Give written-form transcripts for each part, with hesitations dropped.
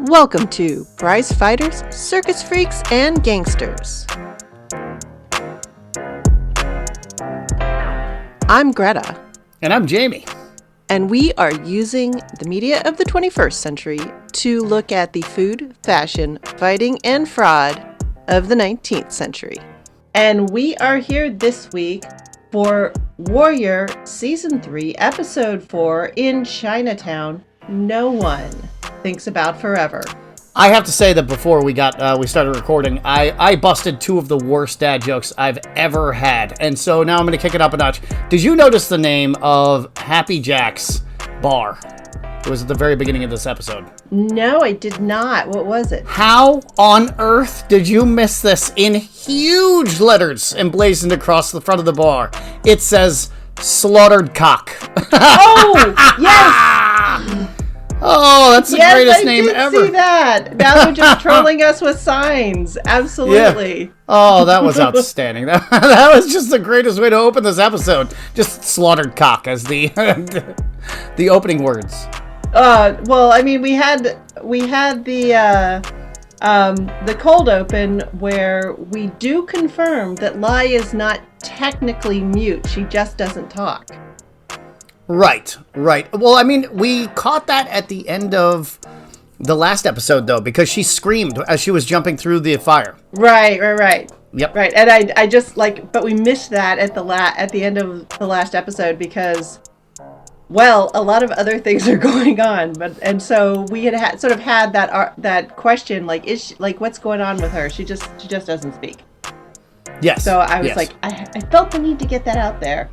Welcome to Prize Fighters, Circus Freaks, and Gangsters. I'm Greta. And I'm Jamie. And we are using the media of the 21st century to look at the food, fashion, fighting, and fraud of the 19th century. And we are here this week for Warrior Season 3, Episode 4, in Chinatown, No One Thinks About Forever. I have to say that before we started recording, I busted two of the worst dad jokes I've ever had. And so now I'm going to kick it up a notch. Did you notice the name of Happy Jack's bar? It was at the very beginning of this episode. No, I did not. What was it? How on earth did you miss this? In huge letters emblazoned across the front of the bar, it says, Slaughtered Cock. Oh, yes! Oh, that's the greatest name ever. Yes, I did see that. Now they're just trolling us with signs. Absolutely. Yeah. Oh, that was outstanding. That was just the greatest way to open this episode. Just slaughtered cock as the the opening words. Well, I mean, we had the cold open where we do confirm that Lai is not technically mute. She just doesn't talk. Right. Well, I mean, we caught that at the end of the last episode, though, because she screamed as she was jumping through the fire. Right. Yep. Right, and I just but we missed that at the end of the last episode because, well, a lot of other things are going on, and so we had sort of had that question, is she, what's going on with her? She just doesn't speak. Yes. So I was I felt the need to get that out there.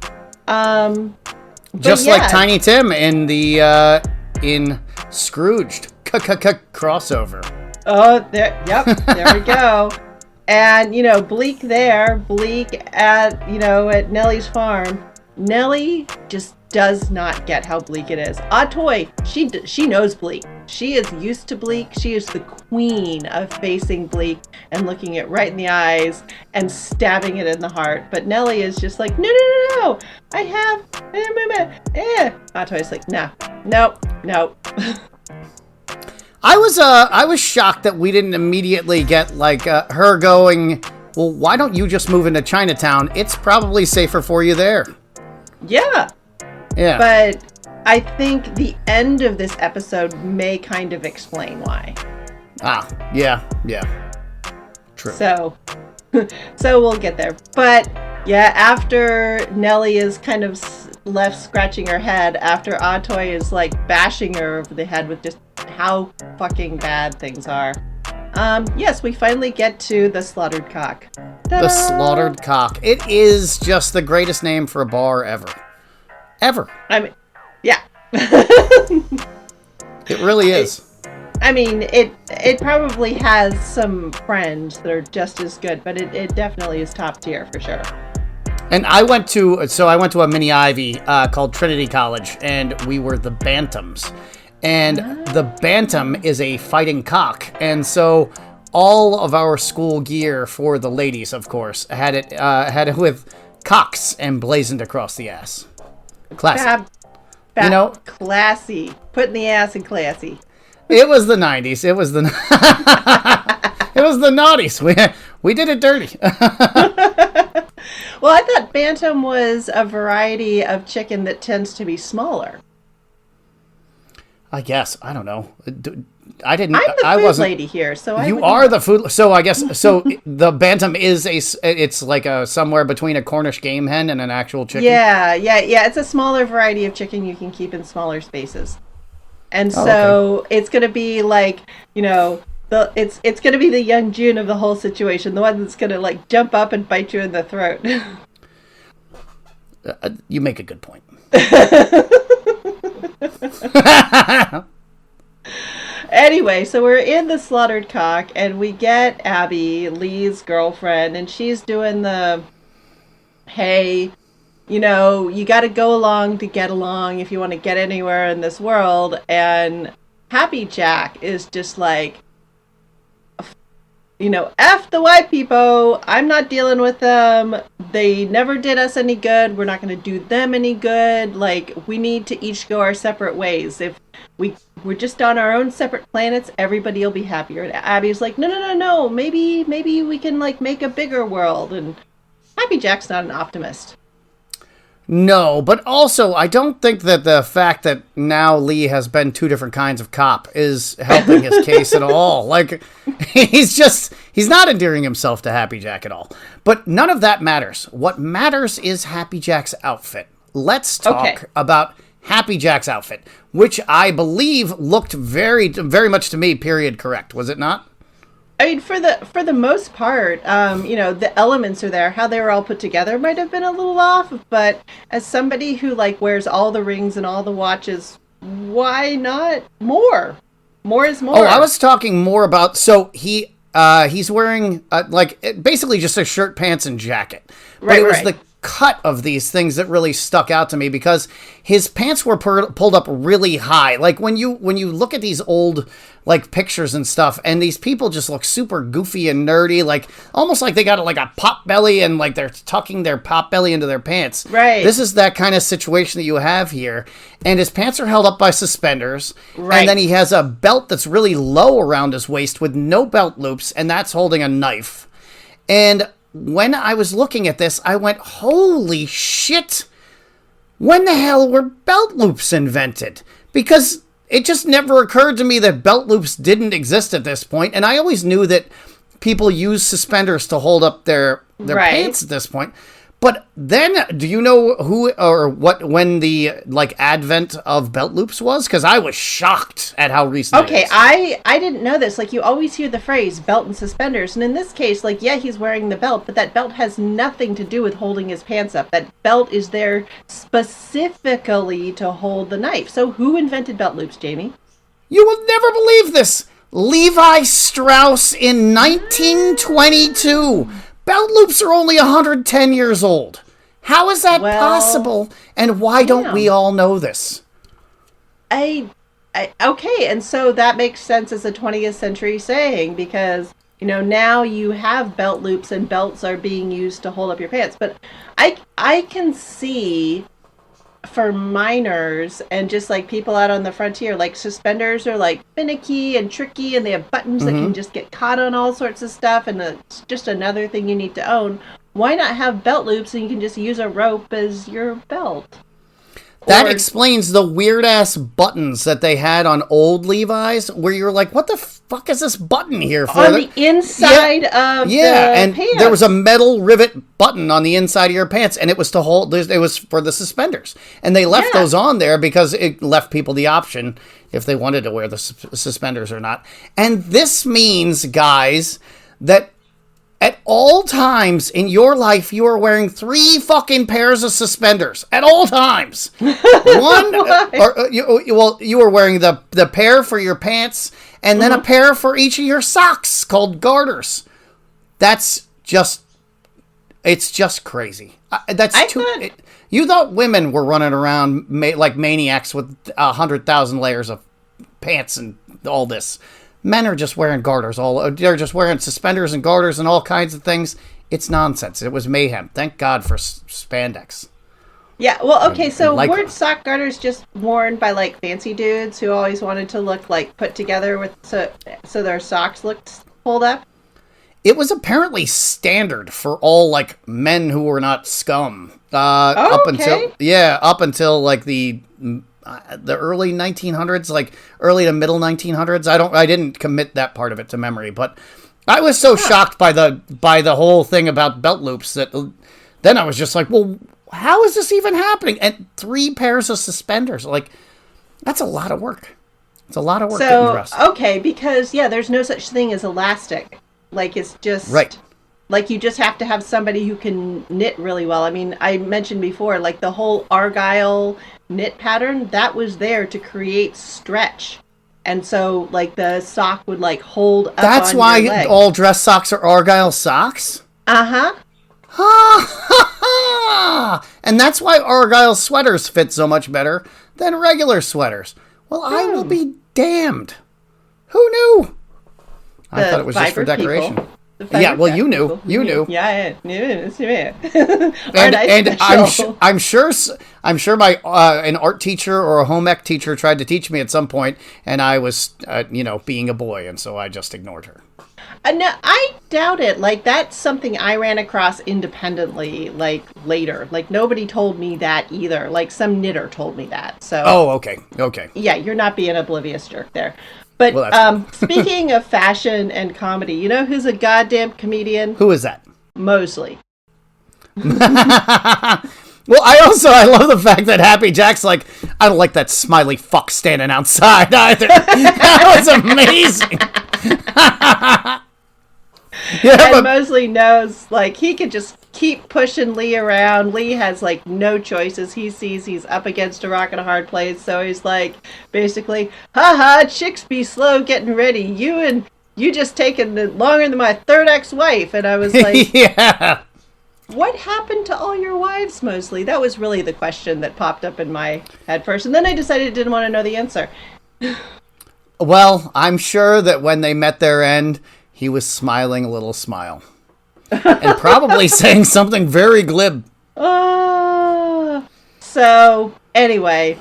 Just like Tiny Tim in the in Scrooged crossover. Oh, there we go. And Bleak at Nellie's farm. Nellie just does not get how bleak it is. Atoy, she knows Bleak. She is used to Bleak. She is the queen of facing Bleak and looking it right in the eyes and stabbing it in the heart. But Nellie is just like, no. I have. Atoy's like, no. I was shocked that we didn't immediately get her going, well, why don't you just move into Chinatown? It's probably safer for you there. Yeah. But I think the end of this episode may kind of explain why. Yeah. True. So we'll get there. But yeah, after Nellie is kind of left scratching her head, after Atoy is bashing her over the head with just how fucking bad things are. Yes, we finally get to the Slaughtered Cock. Ta-da! The Slaughtered Cock. It is just the greatest name for a bar ever. I mean, yeah. It really is. I mean, it probably has some friends that are just as good, but it definitely is top tier for sure. And I went to a mini Ivy called Trinity College, and we were the Bantams. And the Bantam is a fighting cock, and so all of our school gear for the ladies, of course, had it with cocks emblazoned across the ass. Classy. Classy. Putting the ass in classy. It was the 90s. It was the it was the naughties. We did it dirty. Well, I thought Bantam was a variety of chicken that tends to be smaller. I guess. I don't know. I didn't. I'm the food lady here, so you are the food. So I guess the Bantam is it's somewhere between a Cornish game hen and an actual chicken. Yeah. It's a smaller variety of chicken you can keep in smaller spaces, and so it's gonna be it's gonna be the young June of the whole situation, the one that's gonna jump up and bite you in the throat. You make a good point. Anyway, so we're in the Slaughtered Cock, and we get Abby, Lee's girlfriend, and she's doing the, hey, you got to go along to get along if you want to get anywhere in this world. And Happy Jack is just F the white people. I'm not dealing with them. They never did us any good. We're not going to do them any good. Like, we need to each go our separate ways. If we're just on our own separate planets, everybody will be happier. And Abby's like, no, no, no, no. Maybe we can, like, make a bigger world. And Happy Jack's not an optimist. No, but also I don't think that the fact that now Lee has been two different kinds of cop is helping his case at all. Like, he's not endearing himself to Happy Jack at all. But none of that matters. What matters is Happy Jack's outfit. Let's talk about Happy Jack's outfit, which I believe looked very, very much to me period correct. Was it not? I mean, for the most part, the elements are there. How they were all put together might have been a little off, but as somebody who, like, wears all the rings and all the watches, why not more? More is more. Oh, I was talking more about, so he's wearing, basically just a shirt, pants, and jacket. But it was the cut of these things that really stuck out to me, because his pants were pulled up really high. Like, when you look at these old, like, pictures and stuff, and these people just look super goofy and nerdy, like almost like they got like a pop belly and like they're tucking their pop belly into their pants. Right. This is that kind of situation that you have here. And his pants are held up by suspenders. Right. And then he has a belt that's really low around his waist with no belt loops, and that's holding a knife. And when I was looking at this, I went, holy shit, when the hell were belt loops invented? Because it just never occurred to me that belt loops didn't exist at this point. And I always knew that people use suspenders to hold up their pants at this point. But then, do you know who or what when the advent of belt loops was? Because I was shocked at how recent it is. I didn't know this. Like, you always hear the phrase belt and suspenders, and in this case, he's wearing the belt, but that belt has nothing to do with holding his pants up. That belt is there specifically to hold the knife. So who invented belt loops, Jamie? You will never believe this. Levi Strauss in 1922. Belt loops are only 110 years old. How is that possible? And why don't we all know this? Okay, and so that makes sense as a 20th century saying, because, now you have belt loops and belts are being used to hold up your pants. But I can see for minors and just like people out on the frontier, like suspenders are like finicky and tricky, and they have buttons that can just get caught on all sorts of stuff, and it's just another thing you need to own. Why not have belt loops and you can just use a rope as your belt? That explains the weird-ass buttons that they had on old Levi's, where you're like, what the fuck is this button here for? On the inside of the and pants. There was a metal rivet button on the inside of your pants, and it was to hold, it was for the suspenders. And they left those on there because it left people the option if they wanted to wear the suspenders or not. And this means, guys, that at all times in your life, you are wearing 3 fucking pairs of suspenders. At all times. One, you were wearing the pair for your pants, and then a pair for each of your socks called garters. It's just crazy. You thought women were running around like maniacs with 100,000 layers of pants and all this. Men are just wearing garters. They're just wearing suspenders and garters and all kinds of things. It's nonsense. It was mayhem. Thank God for spandex. Yeah, well, okay, so weren't sock garters just worn by, like, fancy dudes who always wanted to look, like, put together with so their socks looked pulled up? It was apparently standard for all, like, men who were not scum. Up until, like, the early 1900s, like early to middle 1900s. I didn't commit that part of it to memory, but I was so shocked by the whole thing about belt loops that then I was just like, well, how is this even happening? And 3 pairs of suspenders, like, that's a lot of work. It's a lot of work getting dressed. Okay, because there's no such thing as elastic. Like, it's just like, you just have to have somebody who can knit really well. I mean, I mentioned before, like, the whole Argyle knit pattern, that was there to create stretch. And so, like, the sock would, like, hold up That's on why your leg. All dress socks are Argyle socks? Uh-huh. And that's why Argyle sweaters fit so much better than regular sweaters. Well, I will be damned. Who knew? I thought it was just for decoration. People. Yeah, well, you knew. You knew. Yeah, I knew. And I'm sure my an art teacher or a home ec teacher tried to teach me at some point, and I was, being a boy, and so I just ignored her. No, I doubt it. Like, that's something I ran across independently, like, later. Like, nobody told me that either. Like, some knitter told me that. So. Oh, okay. Yeah, you're not being an oblivious jerk there. But speaking of fashion and comedy, you know who's a goddamn comedian? Who is that? Mosley. Well, I love the fact that Happy Jack's like, I don't like that smiley fuck standing outside either. That was amazing. And Mosley knows, like, he could just keep pushing Lee around. Lee has, like, no choices. He sees he's up against a rock and a hard place, so he's like, basically, haha, chicks be slow getting ready. You just taking longer than my third ex-wife. And I was like, yeah. What happened to all your wives, Mosley? That was really the question that popped up in my head first. And then I decided I didn't want to know the answer. Well, I'm sure that when they met their end, he was smiling a little smile. And probably saying something very glib. So, anyway,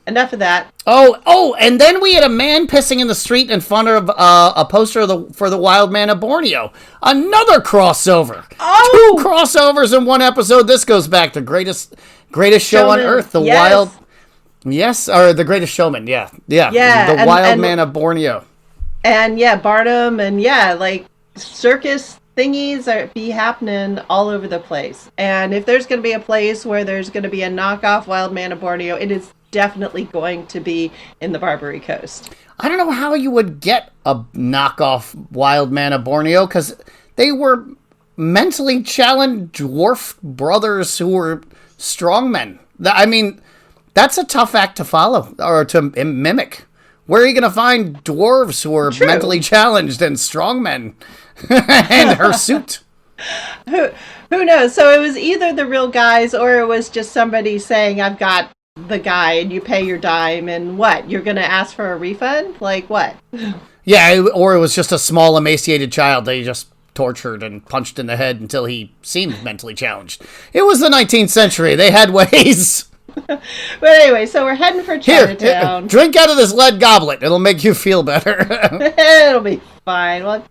enough of that. Oh, and then we had a man pissing in the street in front of a poster for the Wild Man of Borneo. Another crossover. Oh! 2 crossovers in one episode. This goes back to greatest show on earth, the Wild... Yes, or The Greatest Showman, yeah. The Wild Man of Borneo. And, Barnum, and, like, circus thingies be happening all over the place. And if there's going to be a place where there's going to be a knockoff Wild Man of Borneo, it is definitely going to be in the Barbary Coast. I don't know how you would get a knockoff Wild Man of Borneo, because they were mentally challenged dwarf brothers who were strongmen. I mean... That's a tough act to follow or to mimic. Where are you going to find dwarves who are mentally challenged and strongmen and hirsute? Who knows? So it was either the real guys or it was just somebody saying, I've got the guy, and you pay your dime, and what? You're going to ask for a refund? Like what? Yeah, or it was just a small emaciated child they just tortured and punched in the head until he seemed mentally challenged. It was the 19th century. They had ways. But anyway, so we're heading for Chinatown. Here, drink out of this lead goblet. It'll make you feel better. It'll be fine. Well,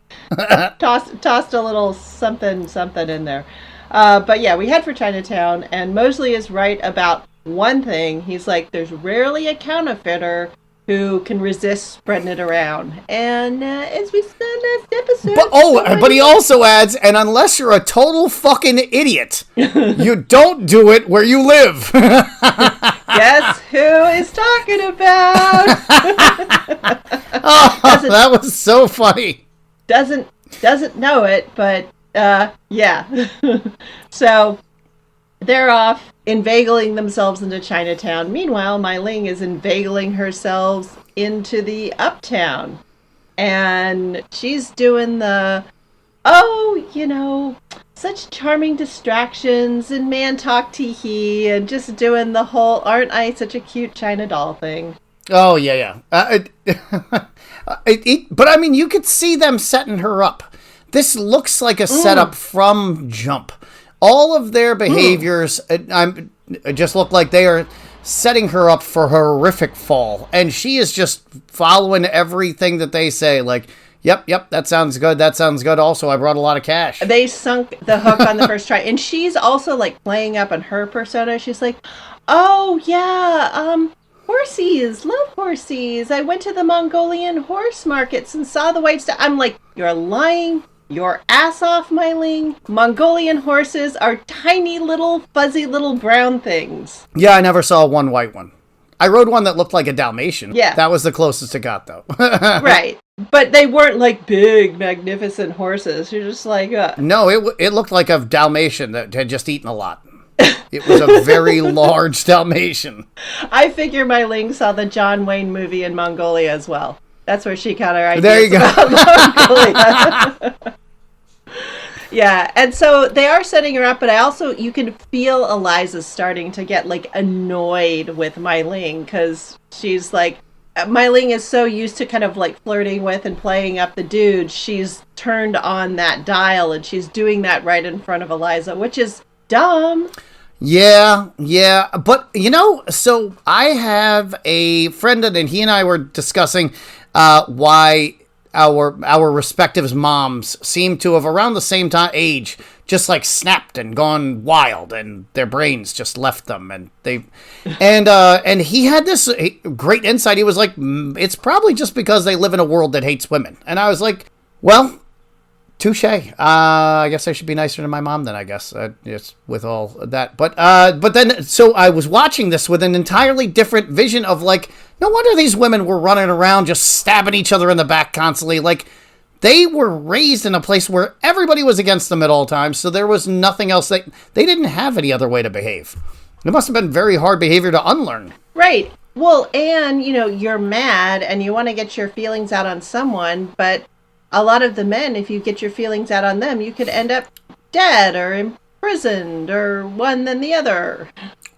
tossed a little something in there. But yeah, we head for Chinatown, and Mosley is right about one thing. He's like, there's rarely a counterfeiter who can resist spreading it around. And as we said last episode... But he also adds, and unless you're a total fucking idiot, you don't do it where you live. Guess who is talking about? That was so funny. Doesn't know it, but yeah. So they're off inveigling themselves into Chinatown. Meanwhile, Mai Ling is inveigling herself into the Uptown. And she's doing such charming distractions and man talk tee-hee and just doing the whole, aren't I such a cute China doll thing. Oh, yeah. But I mean, you could see them setting her up. This looks like a setup from Jump. All of their behaviors just look like they are setting her up for a horrific fall. And she is just following everything that they say. Like, yep, that sounds good. That sounds good. Also, I brought a lot of cash. They sunk the hook on the first try. And she's also, like, playing up on her persona. She's like, oh, yeah, horsies, love horsies. I went to the Mongolian horse markets and saw the white stuff. I'm like, you're lying your ass off, Mai Ling. Mongolian horses are tiny little fuzzy little brown things. Yeah, I never saw one white one. I rode one that looked like a Dalmatian. Yeah. That was the closest it got, though. Right. But they weren't like big, magnificent horses. You're just like... No, it looked like a Dalmatian that had just eaten a lot. It was a very large Dalmatian. I figure Mai Ling saw the John Wayne movie in Mongolia as well. That's where she got her ideas there you go. about Mongolia. Yeah, and so they are setting her up, but you can feel Eliza starting to get, like, annoyed with Mai Ling, because she's like, Mai Ling is so used to kind of like flirting with and playing up the dude, she's turned on that dial and she's doing that right in front of Eliza, which is dumb. Yeah, yeah. But, so I have a friend and he and I were discussing why our respective moms seem to have around the same age just like snapped and gone wild and their brains just left them and he had this great insight. He was like, it's probably just because they live in a world that hates women. And I was like, well, touche. I guess I should be nicer to my mom then, I guess, just with all that. But then, so I was watching this with an entirely different vision of like, no wonder these women were running around just stabbing each other in the back constantly. Like, they were raised in a place where everybody was against them at all times, so there was nothing else. They didn't have any other way to behave. It must have been very hard behavior to unlearn. Right. Well, and, you're mad and you want to get your feelings out on someone, but a lot of the men, if you get your feelings out on them, you could end up dead or imprisoned or one than the other.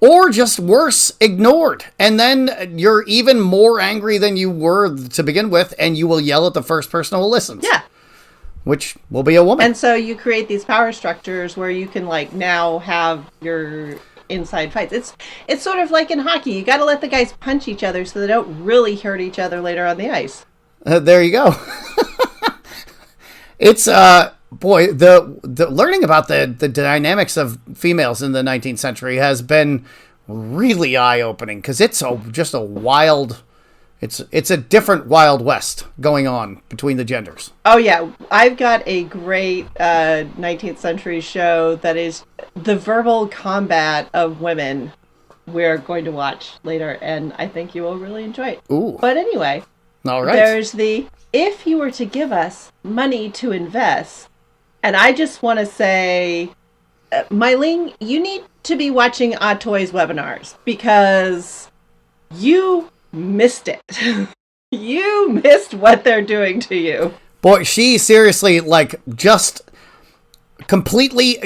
Or just worse, ignored. And then you're even more angry than you were to begin with, and you will yell at the first person who listens. Yeah. Which will be a woman. And so you create these power structures where you can like now have your inside fights. It's sort of like in hockey. You got to let the guys punch each other so they don't really hurt each other later on the ice. There you go. It's boy, the learning about the dynamics of females in the 19th century has been really eye-opening, because it's just a wild, it's a different Wild West going on between the genders. Oh yeah, I've got a great 19th century show that is the verbal combat of women we're going to watch later, and I think you will really enjoy it. Ooh. But anyway, all right. There's if you were to give us money to invest, and I just want to say, Mai Ling, you need to be watching Odd Toys webinars because you missed it. You missed what they're doing to you. Boy, she seriously, like, just completely,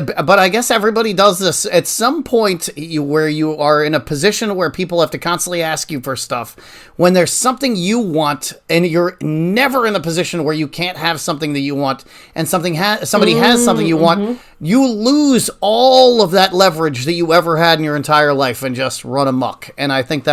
but I guess everybody does this at some point where you are in a position where people have to constantly ask you for stuff. When there's something you want, and you're never in a position where you can't have something that you want, and somebody has something you want, you lose all of that leverage that you ever had in your entire life and just run amok. And I think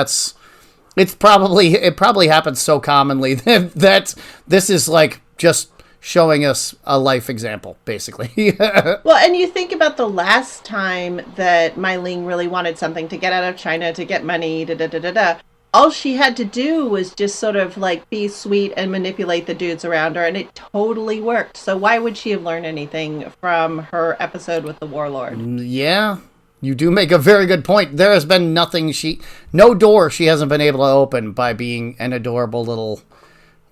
it probably happens so commonly that this is like just showing us a life example, basically. Well, and you think about the last time that Mai Ling really wanted something to get out of China, to get money, all she had to do was just sort of like be sweet and manipulate the dudes around her, and it totally worked. So why would she have learned anything from her episode with the warlord? Yeah, you do make a very good point. There has been no door she hasn't been able to open by being an adorable little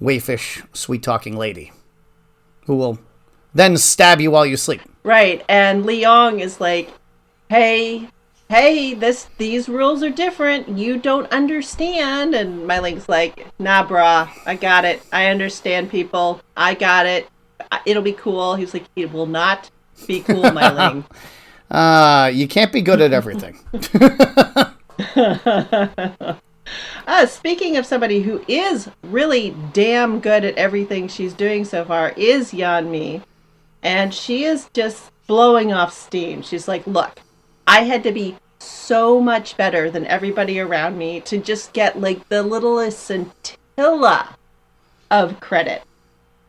waifish, sweet-talking lady who will then stab you while you sleep. Right, and Leong is like, hey, these rules are different. You don't understand. And Mai Ling's like, nah, brah, I got it. I understand people. I got it. It'll be cool. He's like, it will not be cool, Mai Ling. You can't be good at everything. Speaking of somebody who is really damn good at everything she's doing so far is Yeonmi. And she is just blowing off steam. She's like, look, I had to be so much better than everybody around me to just get like the littlest scintilla of credit.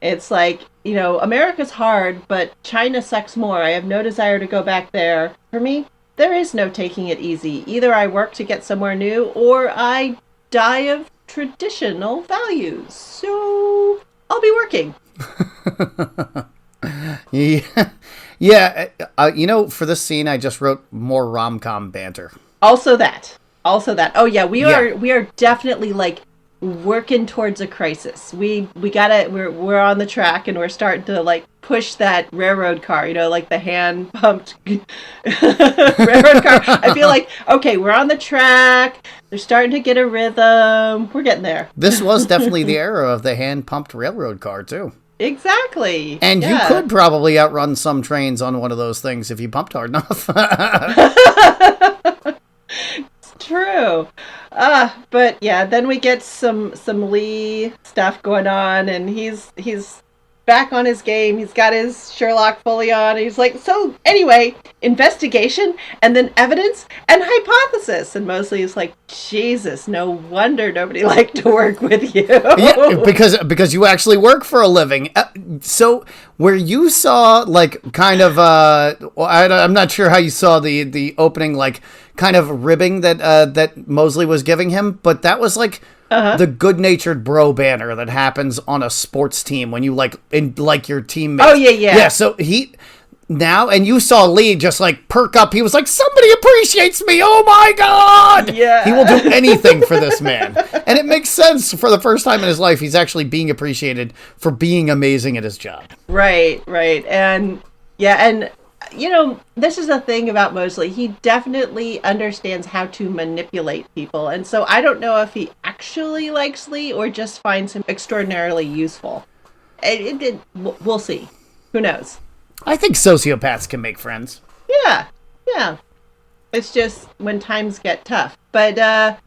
It's like, America's hard, but China sucks more. I have no desire to go back there. For me, there is no taking it easy. Either I work to get somewhere new, or I die of traditional values. So I'll be working. Yeah. For this scene, I just wrote more rom-com banter. Also that. Oh yeah, we are definitely like working towards a crisis. We're on the track, and we're starting to like push that railroad car, like the hand pumped railroad car. I feel like, okay, we're on the track. They're starting to get a rhythm. We're getting there. This was definitely the era of the hand pumped railroad car too. Exactly. And you could probably outrun some trains on one of those things if you pumped hard enough. True. But yeah, then we get some Lee stuff going on, and he's back on his game. He's got his Sherlock fully on. He's like, so anyway, investigation, and then evidence and hypothesis. And Mosley is like, Jesus, no wonder nobody liked to work with you. Yeah, because you actually work for a living. So where you saw like kind of I'm not sure how you saw the opening, like kind of ribbing that Mosley was giving him, but that was like the good-natured bro banner that happens on a sports team when you like your teammates. Oh yeah. Yeah, so and you saw Lee just like perk up. He was like, somebody appreciates me. Oh my God. Yeah. He will do anything for this man. And it makes sense. For the first time in his life, he's actually being appreciated for being amazing at his job. Right. And yeah, and you know, this is the thing about Mosley. He definitely understands how to manipulate people. And so I don't know if he actually likes Lee or just finds him extraordinarily useful. We'll see. Who knows? I think sociopaths can make friends. Yeah. It's just when times get tough. But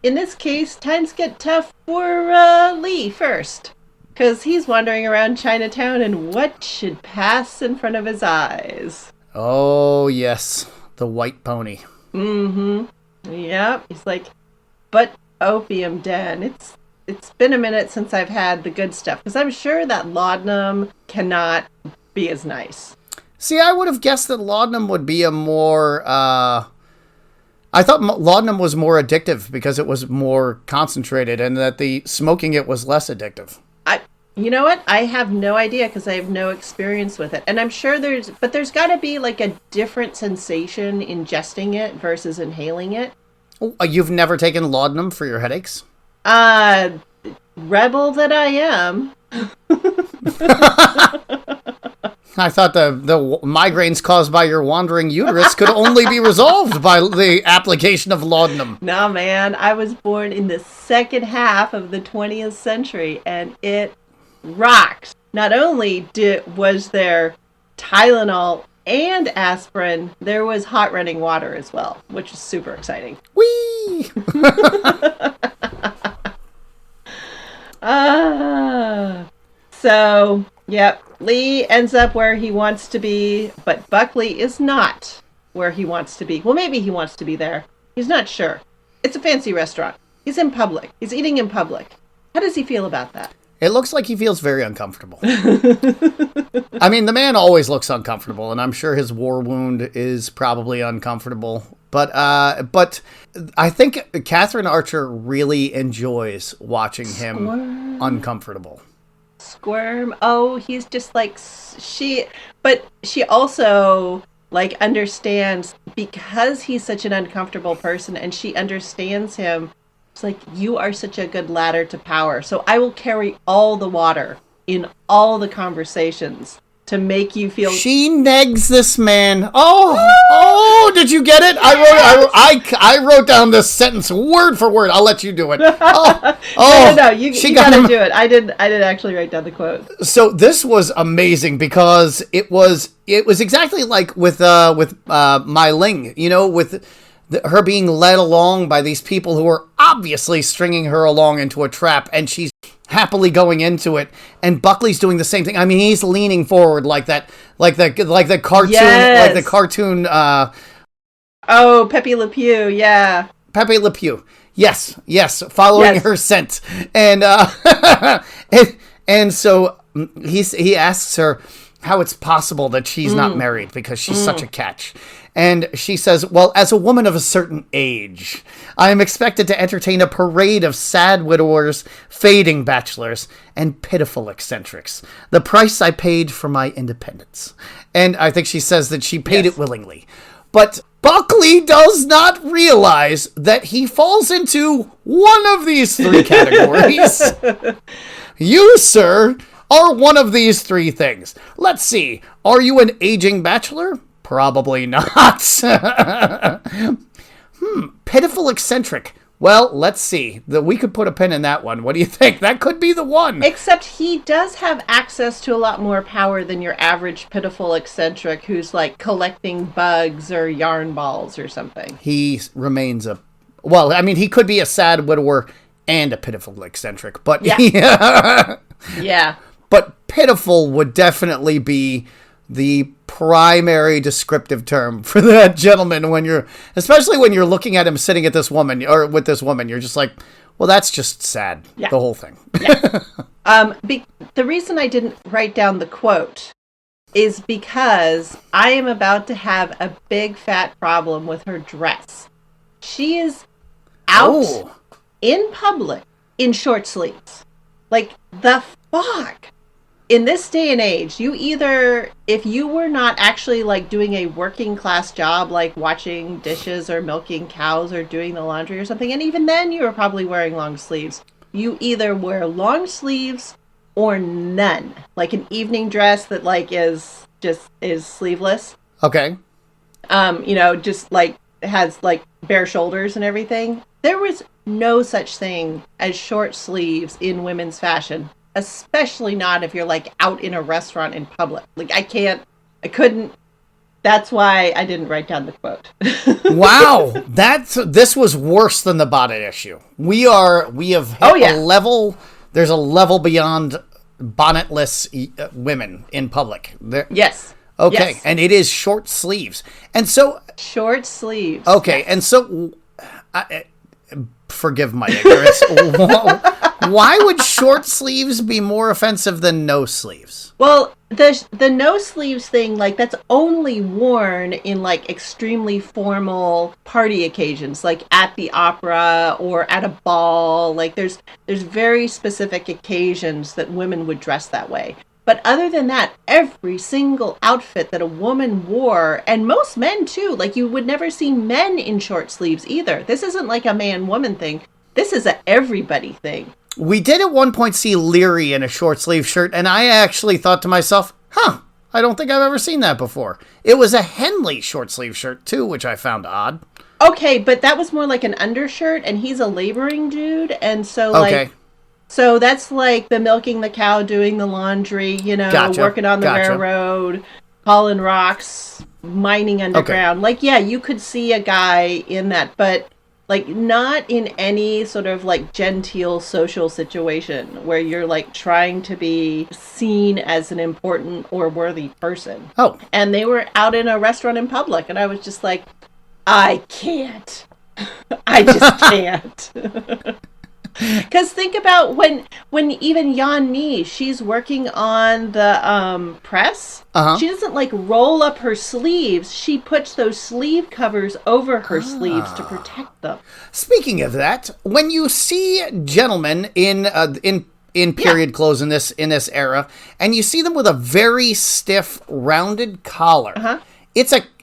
in this case, times get tough for Lee first. Because he's wandering around Chinatown, and what should pass in front of his eyes? Oh, yes. The white pony. Mm-hmm. Yep. He's like, but opium den. It's been a minute since I've had the good stuff. Because I'm sure that laudanum cannot be as nice. See, I would have guessed that laudanum would be a more... I thought laudanum was more addictive because it was more concentrated and that the smoking it was less addictive. You know what? I have no idea because I have no experience with it. And I'm sure there's got to be like a different sensation ingesting it versus inhaling it. You've never taken laudanum for your headaches? Rebel that I am. I thought the migraines caused by your wandering uterus could only be resolved by the application of laudanum. No, man. I was born in the second half of the 20th century, and it rocks. Not only was there Tylenol and aspirin, there was hot running water as well, which is super exciting. Whee! So, yep, Lee ends up where he wants to be, but Buckley is not where he wants to be. Well, maybe he wants to be there. He's not sure. It's a fancy restaurant. He's in public. He's eating in public. How does he feel about that? It looks like he feels very uncomfortable. I mean, the man always looks uncomfortable, and I'm sure his war wound is probably uncomfortable. But I think Catherine Archer really enjoys watching him uncomfortable. Squirm. Oh, he's just like but she also like understands because he's such an uncomfortable person, and she understands him. It's like, you are such a good ladder to power, so I will carry all the water in all the conversations to make you feel. She negs this man. Oh, did you get it? I wrote down this sentence word for word. I'll let you do it. No, you gotta do it. I didn't actually write down the quote. So this was amazing because it was exactly like with Mai Ling, you know, with her being led along by these people who are obviously stringing her along into a trap, and she's happily going into it. And Buckley's doing the same thing. I mean, he's leaning forward like the cartoon, yes. like the cartoon. Pepe Le Pew, yeah. Pepe Le Pew, yes, following her scent, and and so he asks her how it's possible that she's not married because she's such a catch. And she says, well, as a woman of a certain age, I am expected to entertain a parade of sad widowers, fading bachelors, and pitiful eccentrics. The price I paid for my independence. And I think she says that she paid it willingly. But Buckley does not realize that he falls into one of these three categories. You, sir, are one of these three things. Let's see. Are you an aging bachelor? Probably not. Pitiful eccentric. Well, let's see. We could put a pin in that one. What do you think? That could be the one. Except he does have access to a lot more power than your average pitiful eccentric who's like collecting bugs or yarn balls or something. He remains a Well, I mean, he could be a sad widower and a pitiful eccentric, but Yeah. But pitiful would definitely be the primary descriptive term for that gentleman especially when you're looking at him sitting at this woman or with this woman, you're just like, well, that's just sad. Yeah. The whole thing. Yeah. The reason I didn't write down the quote is because I am about to have a big fat problem with her dress. She is out in public in short sleeves. Like, the fuck? In this day and age, if you were not actually like doing a working class job, like washing dishes or milking cows or doing the laundry or something, and even then you were probably wearing long sleeves. You either wear long sleeves or none. Like an evening dress that like is sleeveless. Okay. Just like has like bare shoulders and everything. There was no such thing as short sleeves in women's fashion. Especially not if you're like out in a restaurant in public. Like I couldn't. That's why I didn't write down the quote. Wow, this was worse than the bonnet issue. We have hit a level. There's a level beyond bonnetless women in public. Yes. Okay, yes. And it is short sleeves, and so short sleeves. Okay, and so forgive my ignorance. Why would short sleeves be more offensive than no sleeves? Well, the no sleeves thing, like that's only worn in like extremely formal party occasions, like at the opera or at a ball. Like there's very specific occasions that women would dress that way. But other than that, every single outfit that a woman wore, and most men too, like you would never see men in short sleeves either. This isn't like a man-woman thing. This is a everybody thing. We did at one point see Leary in a short sleeve shirt, and I actually thought to myself, I don't think I've ever seen that before. It was a Henley short sleeve shirt too, which I found odd. Okay, but that was more like an undershirt, and he's a laboring dude, and so like... So that's like the milking the cow, doing the laundry, working on the railroad, hauling rocks, mining underground. Okay. Like, yeah, you could see a guy in that, but like not in any sort of like genteel social situation where you're like trying to be seen as an important or worthy person. Oh. And they were out in a restaurant in public, and I was just like, I can't. I just can't. Because think about when even Yan Mi, she's working on the press. She doesn't like roll up her sleeves. She puts those sleeve covers over her sleeves to protect them. Speaking of that, when you see gentlemen in period clothes in this era, and you see them with a very stiff, rounded collar,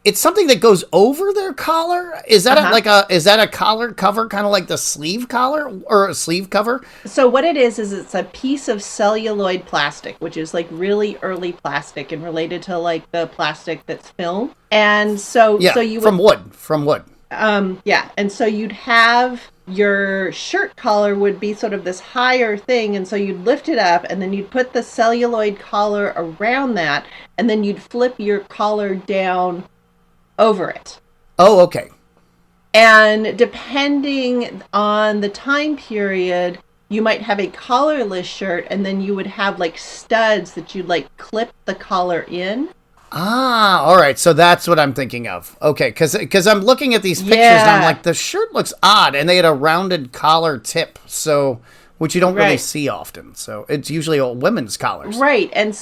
it's something that goes over their collar. Is that is that a collar cover, kind of like the sleeve collar or a sleeve cover? So what it is it's a piece of celluloid plastic, which is like really early plastic and related to like the plastic that's film. And so you would, from wood. And so you'd have your shirt collar would be sort of this higher thing, and so you'd lift it up, and then you'd put the celluloid collar around that, and then you'd flip your collar down over it. Oh, okay. And depending on the time period, you might have a collarless shirt, and then you would have like studs that you'd like clip the collar in. Ah, all right. So that's what I'm thinking of. Okay, because I'm looking at these pictures and I'm like, the shirt looks odd, and they had a rounded collar tip, which you don't really see often. So it's usually all women's collars. Right, and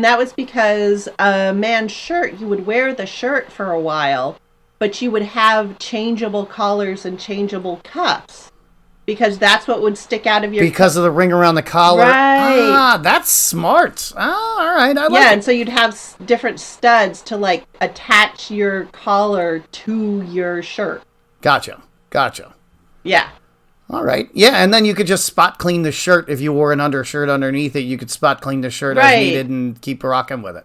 that was because a man's shirt, you would wear the shirt for a while, but you would have changeable collars and changeable cuffs. Because that's what would stick out of your... Because of the ring around the collar. Right. Ah, that's smart. Oh, all right. I like it. Yeah, and so you'd have different studs to, like, attach your collar to your shirt. Gotcha. Yeah. All right. Yeah, and then you could just spot clean the shirt. If you wore an undershirt underneath it, you could spot clean the shirt as needed and keep rocking with it.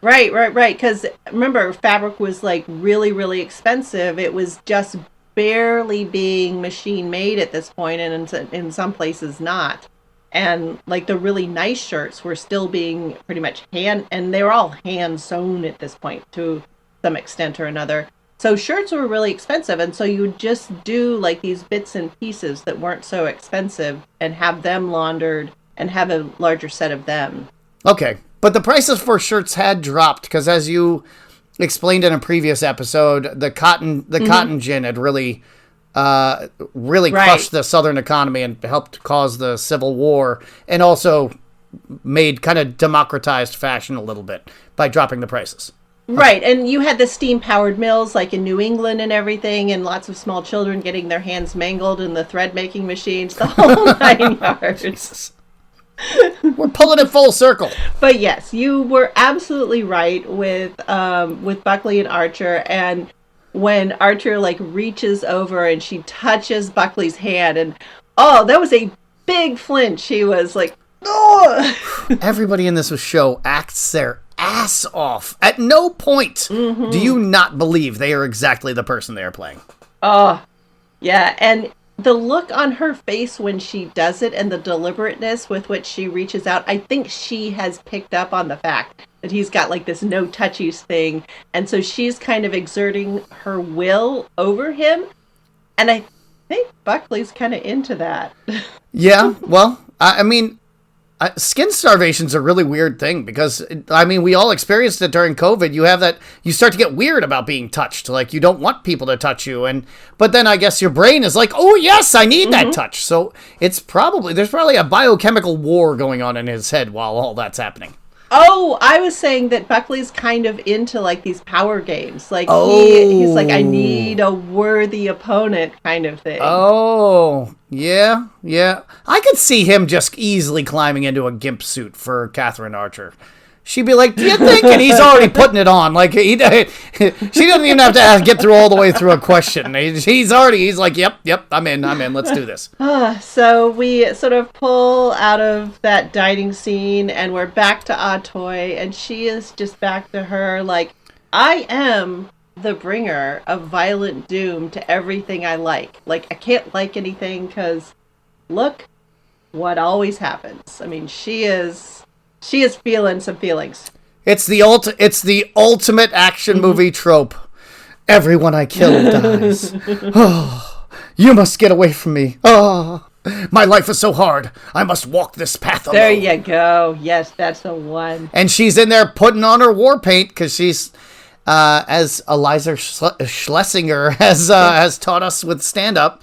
Right. Because, remember, fabric was, like, really, really expensive. It was just barely being machine made at this point, and in some places not. And like the really nice shirts were still being pretty much and they were all hand sewn at this point to some extent or another. So shirts were really expensive, and so you would just do like these bits and pieces that weren't so expensive and have them laundered and have a larger set of them. Okay, but the prices for shirts had dropped because, as you explained in a previous episode, the cotton gin had really crushed the Southern economy and helped cause the Civil War, and also made kind of democratized fashion a little bit by dropping the prices. Right, and you had the steam-powered mills like in New England and everything, and lots of small children getting their hands mangled in the thread-making machines, the whole 9 yards. Jesus. We're pulling it full circle. But yes, you were absolutely right with Buckley and Archer, and when Archer like reaches over and she touches Buckley's hand, and that was a big flinch. He was like, oh! Everybody in this show acts their ass off. At no point do you not believe they are exactly the person they are playing. Oh, yeah, and the look on her face when she does it and the deliberateness with which she reaches out, I think she has picked up on the fact that he's got like this no touchies thing. And so she's kind of exerting her will over him. And I think Buckley's kind of into that. Yeah, well, I mean, skin starvation's a really weird thing because, I mean, we all experienced it during COVID. You have that, you start to get weird about being touched. Like, you don't want people to touch you. But then I guess your brain is like, oh, yes, I need that touch. So there's probably a biochemical war going on in his head while all that's happening. Oh, I was saying that Buckley's kind of into like these power games. Like he's like, I need a worthy opponent kind of thing. Oh, yeah. I could see him just easily climbing into a gimp suit for Catherine Archer. She'd be like, do you think? And he's already putting it on. Like, she doesn't even have to get through all the way through a question. He's like, yep, I'm in, let's do this. So we sort of pull out of that dining scene and we're back to Atoy, and she is just back to her, like, I am the bringer of violent doom to everything I like. Like, I can't like anything because look what always happens. I mean, she is feeling some feelings. It's the ultimate action movie trope. Everyone I kill dies. Oh, you must get away from me. Oh, my life is so hard. I must walk this path alone. There you go. Yes, that's the one. And she's in there putting on her war paint because she's, as Eliza Schlesinger has taught us with stand-up,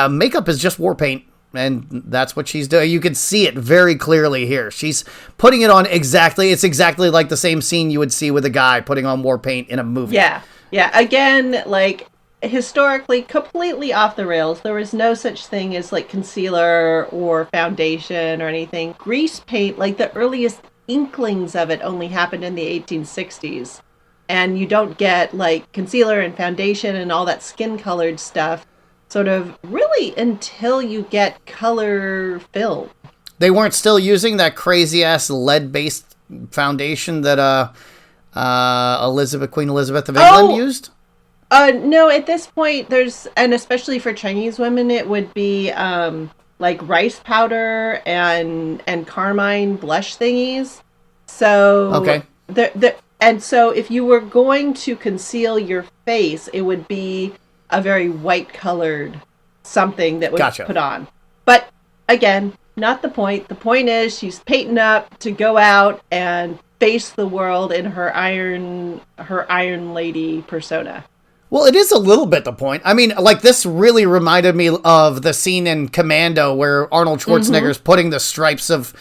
makeup is just war paint. And that's what she's doing. You can see it very clearly here. She's putting it on it's exactly like the same scene you would see with a guy putting on war paint in a movie. Yeah. Again, like, historically, completely off the rails. There was no such thing as, like, concealer or foundation or anything. Grease paint, like, the earliest inklings of it only happened in the 1860s. And you don't get, like, concealer and foundation and all that skin-colored stuff sort of really until you get color film. They weren't still using that crazy ass lead-based foundation that Queen Elizabeth of England used? No, at this point and especially for Chinese women, it would be like rice powder and carmine blush thingies. So okay. And so if you were going to conceal your face, it would be a very white-colored something that was put on. But, again, not the point. The point is she's painting up to go out and face the world in her Iron Lady persona. Well, it is a little bit the point. I mean, like, this really reminded me of the scene in Commando where Arnold Schwarzenegger's putting the stripes of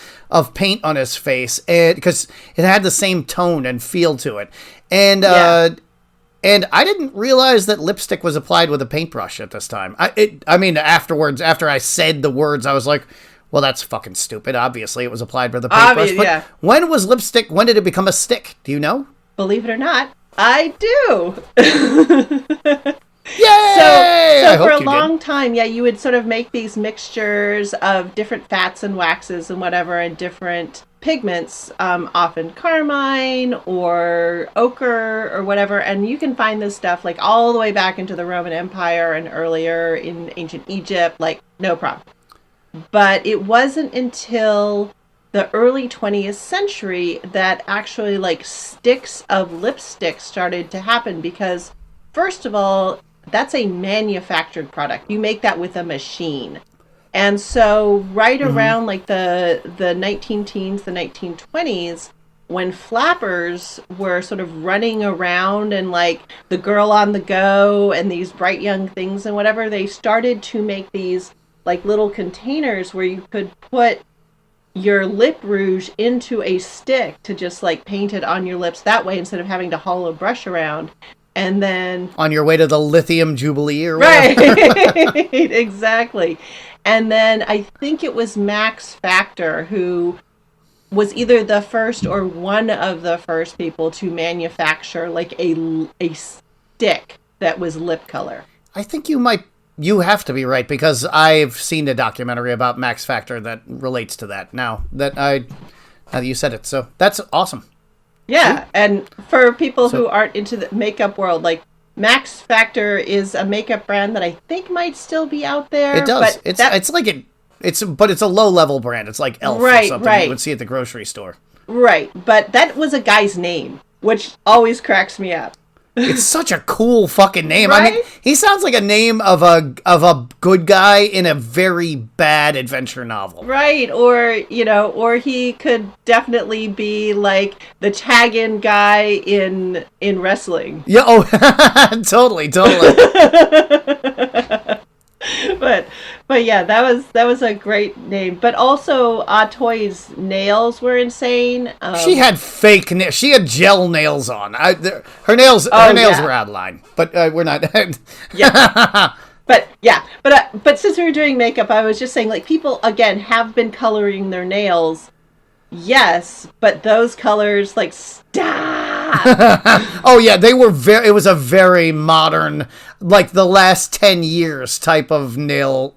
paint on his face, because it had the same tone and feel to it. And I didn't realize that lipstick was applied with a paintbrush at this time. I mean, afterwards, after I said the words, I was like, well, that's fucking stupid. Obviously, it was applied with a paintbrush. But when did it become a stick? Do you know? Believe it or not, I do. Yay! So for a long time, you would sort of make these mixtures of different fats and waxes and whatever, and different pigments, often carmine or ochre or whatever, and you can find this stuff like all the way back into the Roman Empire and earlier in ancient Egypt, like no problem. But it wasn't until the early 20th century that actually like sticks of lipstick started to happen, because first of all, that's a manufactured product. You make that with a machine. And so right around like the 19 teens, the 1920s, when flappers were sort of running around and like the girl on the go and these bright young things and whatever, they started to make these like little containers where you could put your lip rouge into a stick to just like paint it on your lips that way instead of having to haul a brush around. And then on your way to the lithium jubilee or right, whatever. exactly. And then I think it was Max Factor who was either the first or one of the first people to manufacture like a stick that was lip color. I think you have to be right, because I've seen a documentary about Max Factor that relates to that now that you said it. So that's awesome. Yeah, and for people who aren't into the makeup world, like Max Factor is a makeup brand that I think might still be out there. It does. But it's a low level brand. It's like Elf or something you would see at the grocery store. Right, but that was a guy's name, which always cracks me up. It's such a cool fucking name. Right? I mean, he sounds like a name of a good guy in a very bad adventure novel. Right, or he could definitely be like the tag-in guy in wrestling. Yeah, totally. But yeah, that was a great name. But also, Toy's nails were insane. She had fake nails. She had gel nails on. Her nails were out of line. But we're not. Yeah. But since we were doing makeup, I was just saying, like, people again have been coloring their nails. Yes, but those colors, like, stop. Oh yeah, they were it was a very modern, like the last 10 years type of nail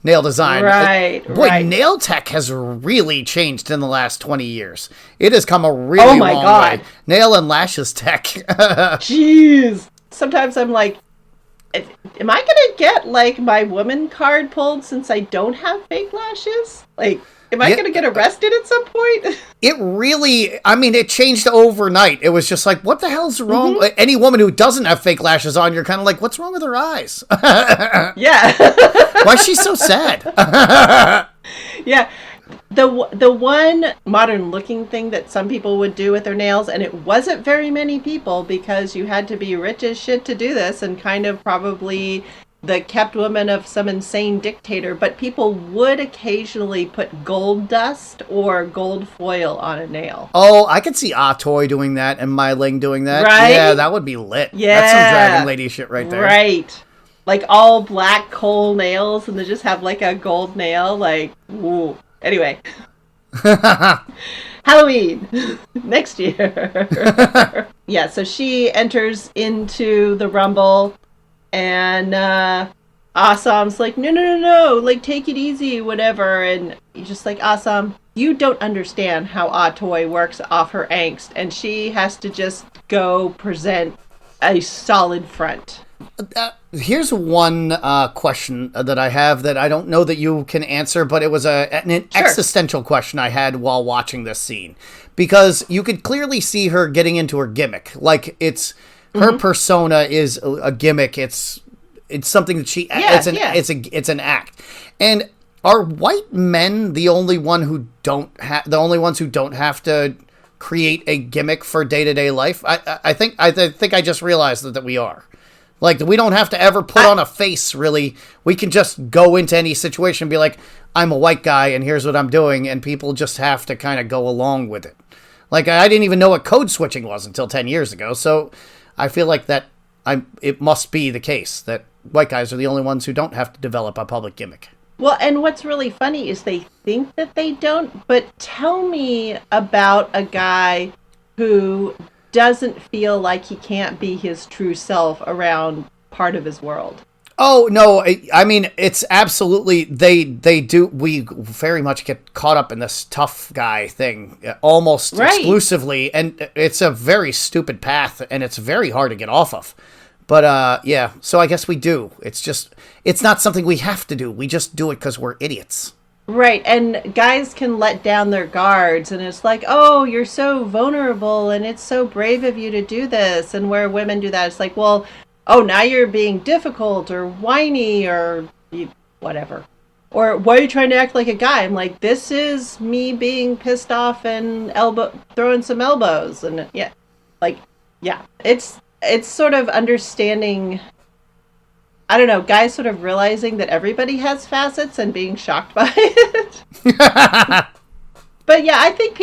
design. Right. Boy, nail tech has really changed in the last 20 years. It has come a really long way. Nail and lashes tech. Jeez. Sometimes I'm like, am I going to get like my woman card pulled since I don't have fake lashes? Like, am I going to get arrested at some point? It really, I mean, it changed overnight. It was just like, what the hell's wrong? Mm-hmm. Any woman who doesn't have fake lashes on, you're kind of like, what's wrong with her eyes? Yeah. Why is she so sad? Yeah. The one modern looking thing that some people would do with their nails, and it wasn't very many people because you had to be rich as shit to do this and kind of probably the kept woman of some insane dictator, but people would occasionally put gold dust or gold foil on a nail. Oh, I could see Toy doing that and Mai Ling doing that. Right? Yeah, that would be lit. Yeah. That's some Dragon Lady shit right there. Right. Like all black coal nails and they just have like a gold nail. Like, woo. Anyway. Halloween. Next year. Yeah, so she enters into the Rumble. And Asam's like, no, like, take it easy, whatever. And he's just like, Asam, you don't understand how Atoy works off her angst. And she has to just go present a solid front. Here's one question that I have that I don't know that you can answer, but it was an existential question I had while watching this scene. Because you could clearly see her getting into her gimmick. Like, it's... Her persona is a gimmick. It's something that it's an act. And are white men the only ones who don't have to create a gimmick for day-to-day life? I think I just realized that we are. Like, we don't have to ever put on a face, really. We can just go into any situation and be like, I'm a white guy and here's what I'm doing, and people just have to kind of go along with it. Like, I didn't even know what code switching was until 10 years ago, so I feel like it must be the case that white guys are the only ones who don't have to develop a public gimmick. Well, and what's really funny is they think that they don't, but tell me about a guy who doesn't feel like he can't be his true self around part of his world. Oh, no, I mean, it's absolutely, they do, we very much get caught up in this tough guy thing, almost exclusively, and it's a very stupid path, and it's very hard to get off of. But, yeah, so I guess we do. It's just, it's not something we have to do. We just do it because we're idiots. Right, and guys can let down their guards, and it's like, oh, you're so vulnerable, and it's so brave of you to do this, and where women do that, it's like, well, oh, now you're being difficult or whiny or whatever. Or why are you trying to act like a guy? I'm like, this is me being pissed off and throwing some elbows. And yeah, like, yeah, it's sort of understanding, I don't know, guys sort of realizing that everybody has facets and being shocked by it. But yeah, I think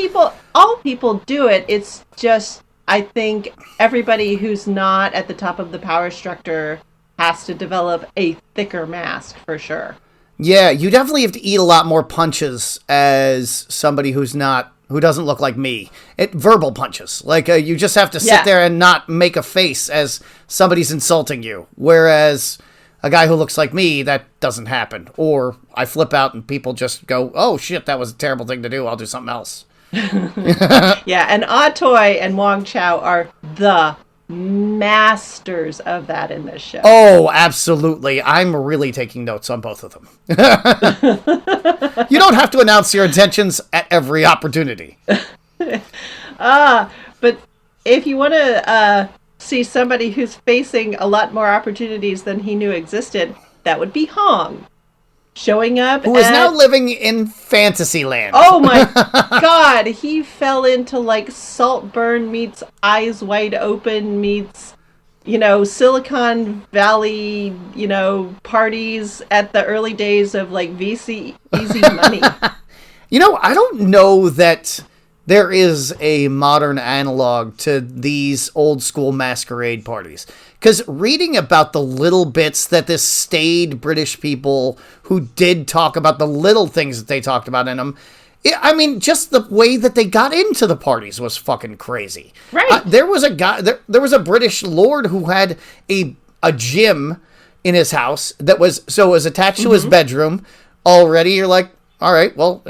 all people do it. It's just, I think everybody who's not at the top of the power structure has to develop a thicker mask for sure. Yeah, you definitely have to eat a lot more punches as somebody who doesn't look like me. Verbal punches. Like, you just have to sit there and not make a face as somebody's insulting you. Whereas a guy who looks like me, that doesn't happen. Or I flip out and people just go, oh shit, that was a terrible thing to do. I'll do something else. Yeah, and Atoy and Wong Chow are the masters of that in this show. Oh, absolutely. I'm really taking notes on both of them. You don't have to announce your intentions at every opportunity. But if you want to see somebody who's facing a lot more opportunities than he knew existed, that would be Hong. Showing up who is now living in Fantasyland. Oh my god, he fell into like Saltburn meets Eyes Wide Open meets, Silicon Valley, parties at the early days of like VC Easy Money. I don't know that there is a modern analog to these old school masquerade parties. Because reading about the little bits that this staid British people who did talk about the little things that they talked about in them, just the way that they got into the parties was fucking crazy. Right. There was a guy, there was a British lord who had a gym in his house that was attached to his bedroom. Already, you're like, all right, well,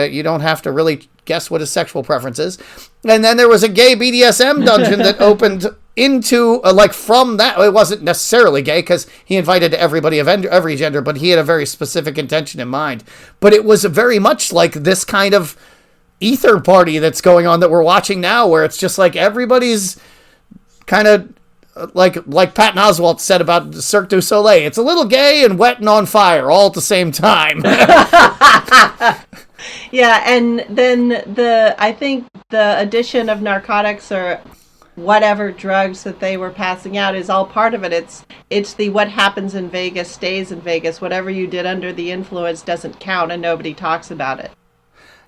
you don't have to really guess what his sexual preference is. And then there was a gay BDSM dungeon that opened into, from that. It wasn't necessarily gay because he invited everybody of every gender, but he had a very specific intention in mind. But it was very much like this kind of ether party that's going on that we're watching now, where it's just like everybody's kind of like Patton Oswalt said about Cirque du Soleil. It's a little gay and wet and on fire all at the same time. Yeah, and then I think the addition of narcotics or whatever drugs that they were passing out is all part of it. It's the what happens in Vegas stays in Vegas. Whatever you did under the influence doesn't count and nobody talks about it.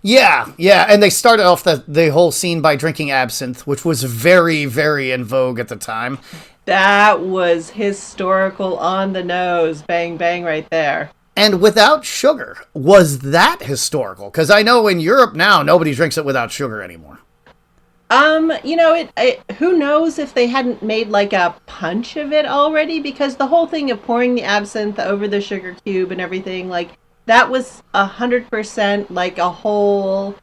Yeah, and they started off the whole scene by drinking absinthe, which was very, very in vogue at the time. That was historical on the nose. Bang, bang right there. And without sugar. Was that historical? Because I know in Europe now, nobody drinks it without sugar anymore. Who knows if they hadn't made like a punch of it already, because the whole thing of pouring the absinthe over the sugar cube and everything, like, that was 100% like a whole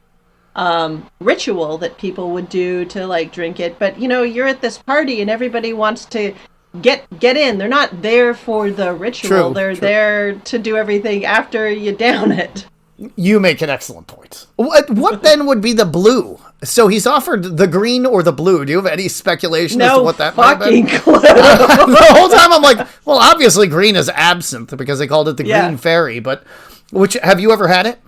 ritual that people would do to like drink it. But you're at this party and everybody wants to get in. They're not there for the ritual. They're there to do everything after you down it. You make an excellent point. What then would be the blue? So he's offered the green or the blue. Do you have any speculation as to what that might be? No fucking clue. The whole time I'm like, well, obviously green is absinthe because they called it the Green Fairy. But have you ever had it?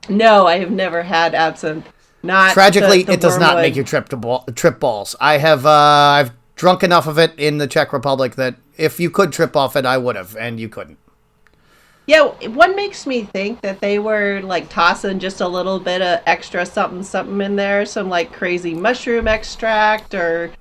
No, I have never had absinthe. Not tragically, the it does not wormwood. make you trip balls. I have I've drunk enough of it in the Czech Republic that if you could trip off it, I would have, and you couldn't. Yeah, one makes me think that they were like tossing just a little bit of extra something in there, some like crazy mushroom extract or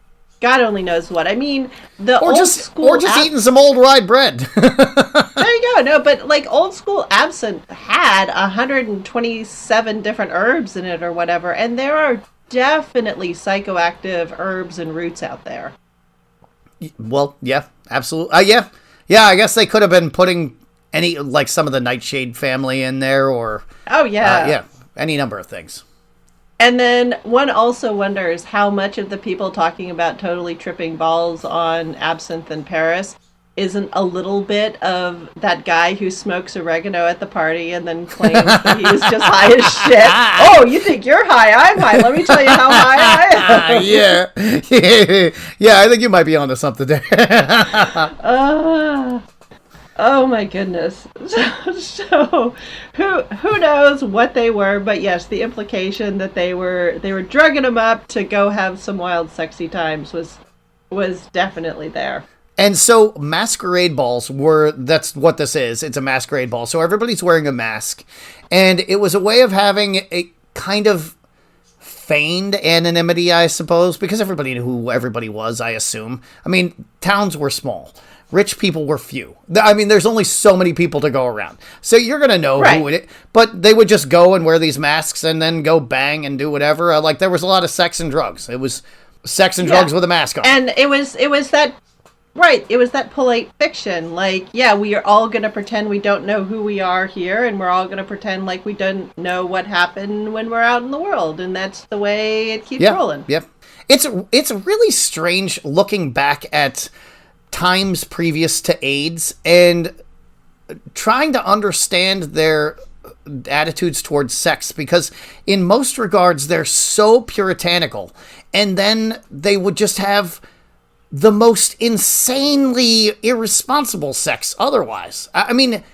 God only knows what. I mean, or just eating some old rye bread. There you go. No, but like old school absinthe had 127 different herbs in it or whatever, and there are definitely psychoactive herbs and roots out there. Well, yeah, absolutely. Yeah. I guess they could have been putting some of the Nightshade family in there, or any number of things. And then one also wonders how much of the people talking about totally tripping balls on absinthe in Paris isn't a little bit of that guy who smokes oregano at the party and then claims that he was just high as shit. Oh, you think you're high? I'm high. Let me tell you how high I am. Yeah, I think you might be onto something there. Oh my goodness. So who knows what they were, but yes, the implication that they were drugging them up to go have some wild sexy times was definitely there. And so masquerade balls that's what this is. It's a masquerade ball. So everybody's wearing a mask. And it was a way of having a kind of feigned anonymity, I suppose, because everybody knew who everybody was, I assume. I mean, towns were small. Rich people were few. I mean, there's only so many people to go around. So you're going to know who it is. But they would just go and wear these masks and then go bang and do whatever. Like, there was a lot of sex and drugs. It was sex and drugs with a mask on. And it was that... Right, it was that polite fiction, like, yeah, we are all going to pretend we don't know who we are here, and we're all going to pretend like we don't know what happened when we're out in the world, and that's the way it keeps rolling. Yep. It's really strange looking back at times previous to AIDS and trying to understand their attitudes towards sex, because in most regards they're so puritanical, and then they would just have the most insanely irresponsible sex otherwise. I mean,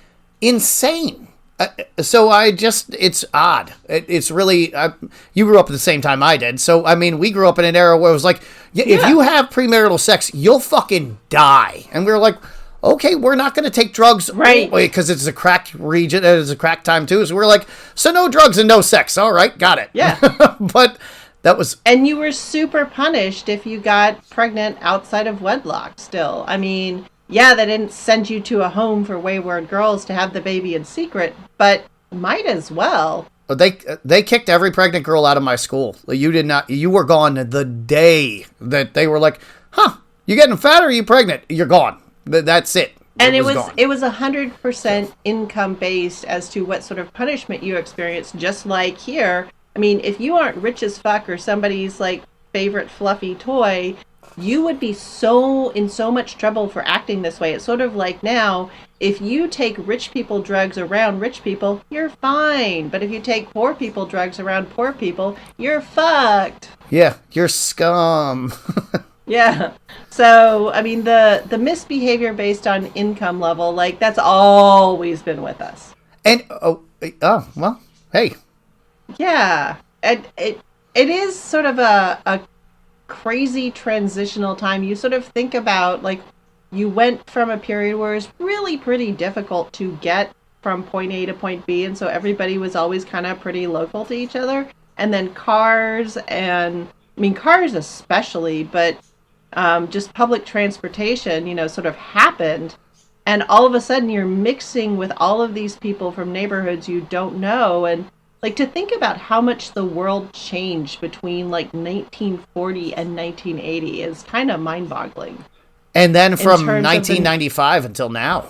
insane. So it's odd. It's really, you grew up at the same time I did. So, I mean, we grew up in an era where it was like, if you have premarital sex, you'll fucking die. And we were like, okay, we're not going to take drugs. Right. Because it's a crack region. It's a crack time too. So we're like, so no drugs and no sex. All right. Got it. Yeah. But that was... And you were super punished if you got pregnant outside of wedlock still. I mean, yeah, they didn't send you to a home for wayward girls to have the baby in secret, but might as well. They kicked every pregnant girl out of my school. You were gone the day that they were like, huh, you getting fat or are you pregnant? You're gone. That's it. And it was 100% income based as to what sort of punishment you experienced, just like here. I mean, if you aren't rich as fuck or somebody's like favorite fluffy toy, you would be in so much trouble for acting this way. It's sort of like now, if you take rich people drugs around rich people, you're fine. But if you take poor people drugs around poor people, you're fucked. Yeah, you're scum. Yeah. So, I mean, the misbehavior based on income level, like, that's always been with us. And, well, hey. Yeah, it is sort of a crazy transitional time. You sort of think about, like, you went from a period where it's really pretty difficult to get from point A to point B, and so everybody was always kind of pretty local to each other. And then cars, and I mean cars especially, but just public transportation, sort of happened. And all of a sudden you're mixing with all of these people from neighborhoods you don't know, and like, to think about how much the world changed between, like, 1940 and 1980 is kind of mind-boggling. And then from 1995 until now.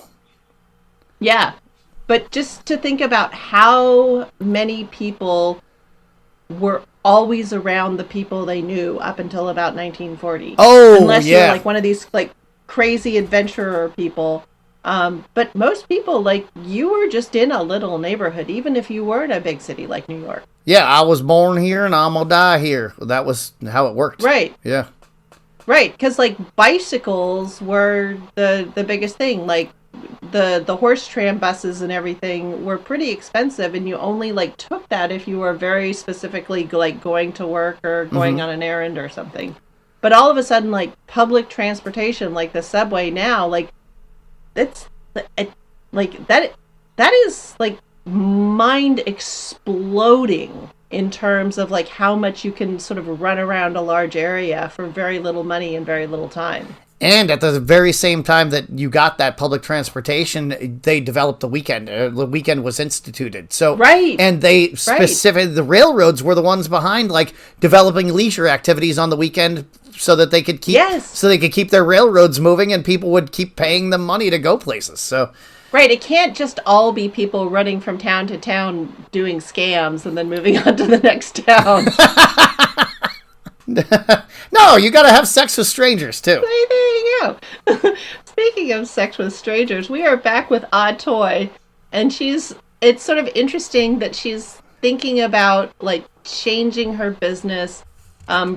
Yeah. But just to think about how many people were always around the people they knew up until about 1940. Oh, unless you're, like, one of these, like, crazy adventurer people. But most people, like, you were just in a little neighborhood, even if you were in a big city like New York. Yeah, I was born here and I'm gonna die here. That was how it worked. Right. Yeah. Right, because, like, bicycles were the biggest thing. Like, the horse tram buses and everything were pretty expensive, and you only, like, took that if you were very specifically, like, going to work or going on an errand or something. But all of a sudden, like, public transportation, like the subway now, like, that is like mind exploding in terms of like how much you can sort of run around a large area for very little money and very little time. And at the very same time that you got that public transportation, they developed the weekend. The weekend was instituted. So right, and they specifically the railroads were the ones behind like developing leisure activities on the weekend so that they could keep their railroads moving and people would keep paying them money to go places. So right, it can't just all be people running from town to town doing scams and then moving on to the next town. No, you got to have sex with strangers too. go. Speaking of sex with strangers, we are back with Odd Toy, and it's sort of interesting that she's thinking about like changing her business,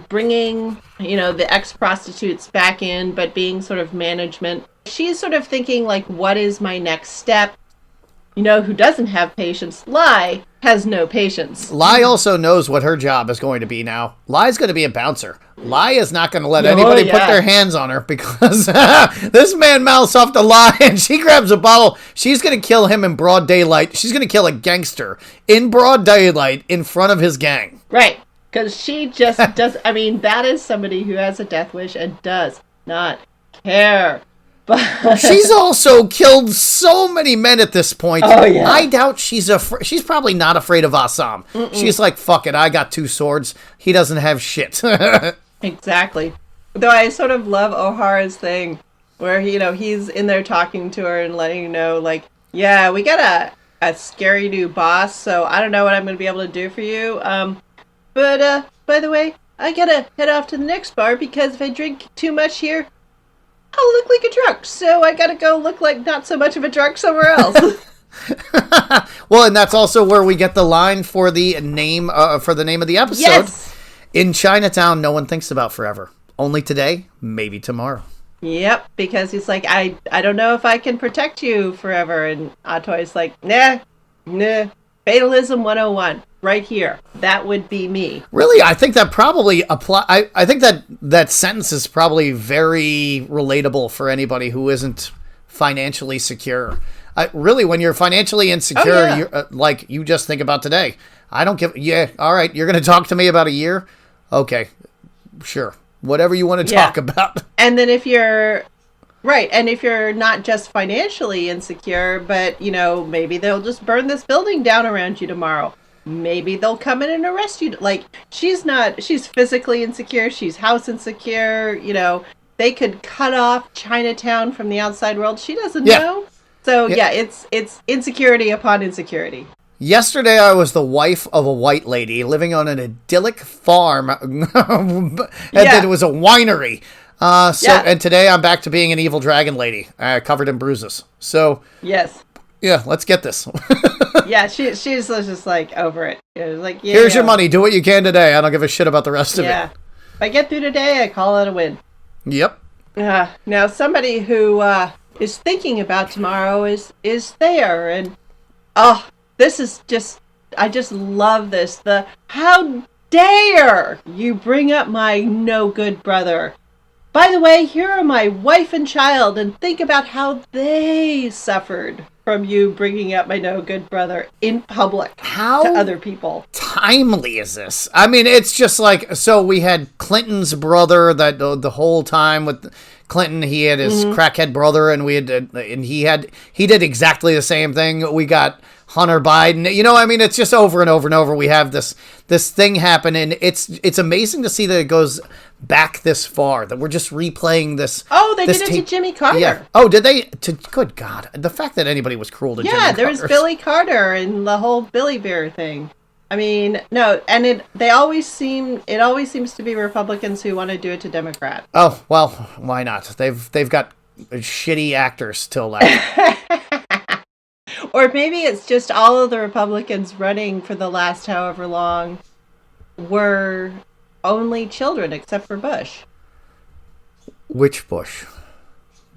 bringing, the ex-prostitutes back in, but being sort of management. She's sort of thinking like, what is my next step? Who doesn't have patience? Lai has no patience. Lai also knows what her job is going to be now. Lai's going to be a bouncer. Lai is not going to let anybody put their hands on her because this man mouths off to Lai and she grabs a bottle. She's going to kill him in broad daylight. She's going to kill a gangster in broad daylight in front of his gang. Right. Because she just does. I mean, that is somebody who has a death wish and does not care. But she's also killed so many men at this point. Oh, yeah. I doubt she's probably not afraid of Assam. She's like, fuck it, I got 2 swords. He doesn't have shit. Exactly. Though I sort of love O'Hara's thing where, he's in there talking to her and letting her know, like, yeah, we got a scary new boss, so I don't know what I'm going to be able to do for you. But by the way, I got to head off to the next bar because if I drink too much here, I'll look like a drunk, so I gotta go look like not so much of a drunk somewhere else. Well, and that's also where we get the line for the name of the episode. Yes! In Chinatown, no one thinks about forever. Only today, maybe tomorrow. Yep, because he's like, I don't know if I can protect you forever, and Atoy's like, nah, fatalism 101. Right here. That would be me. Really? I think that probably apply. I think that sentence is probably very relatable for anybody who isn't financially secure. Really, when you're financially insecure, you're, you just think about today. I don't give... Yeah, all right, you're going to talk to me about a year? Okay, sure. Whatever you want to talk about. And then if you're... Right, and if you're not just financially insecure, but, maybe they'll just burn this building down around you tomorrow. Maybe they'll come in and arrest you. Like, she's physically insecure. She's house insecure. They could cut off Chinatown from the outside world. She doesn't know. So, it's insecurity upon insecurity. Yesterday, I was the wife of a white lady living on an idyllic farm. And then it was a winery. And today I'm back to being an evil dragon lady, covered in bruises. So, yes. Yeah, let's get this. Yeah, she's just like over it. Like, here's your money. Do what you can today. I don't give a shit about the rest of it. Yeah. If I get through today, I call it a win. Yep. Now, somebody who is thinking about tomorrow is Thayer. And, this is just... I just love this. How dare you bring up my no-good brother. By the way, here are my wife and child, and think about how they suffered from you bringing up my no-good brother in public to other people. Timely is this? I mean, it's just like, so we had Clinton's brother that the whole time with Clinton, he had his crackhead brother, and he did exactly the same thing. We got Hunter Biden. I mean, it's just over and over and over. We have this thing happen, and it's amazing to see that it goes back this far, that we're just replaying this. Oh, they did it to Jimmy Carter. Yeah. Oh, did they? Good God. The fact that anybody was cruel to Jimmy Carter. Yeah, there was Billy Carter and the whole Billy Bear thing. I mean, no, and it always seems to be Republicans who want to do it to Democrats. Oh, well, why not? They've got shitty actors to elect. Or maybe it's just all of the Republicans running for the last however long were only children, except for Bush. Which Bush?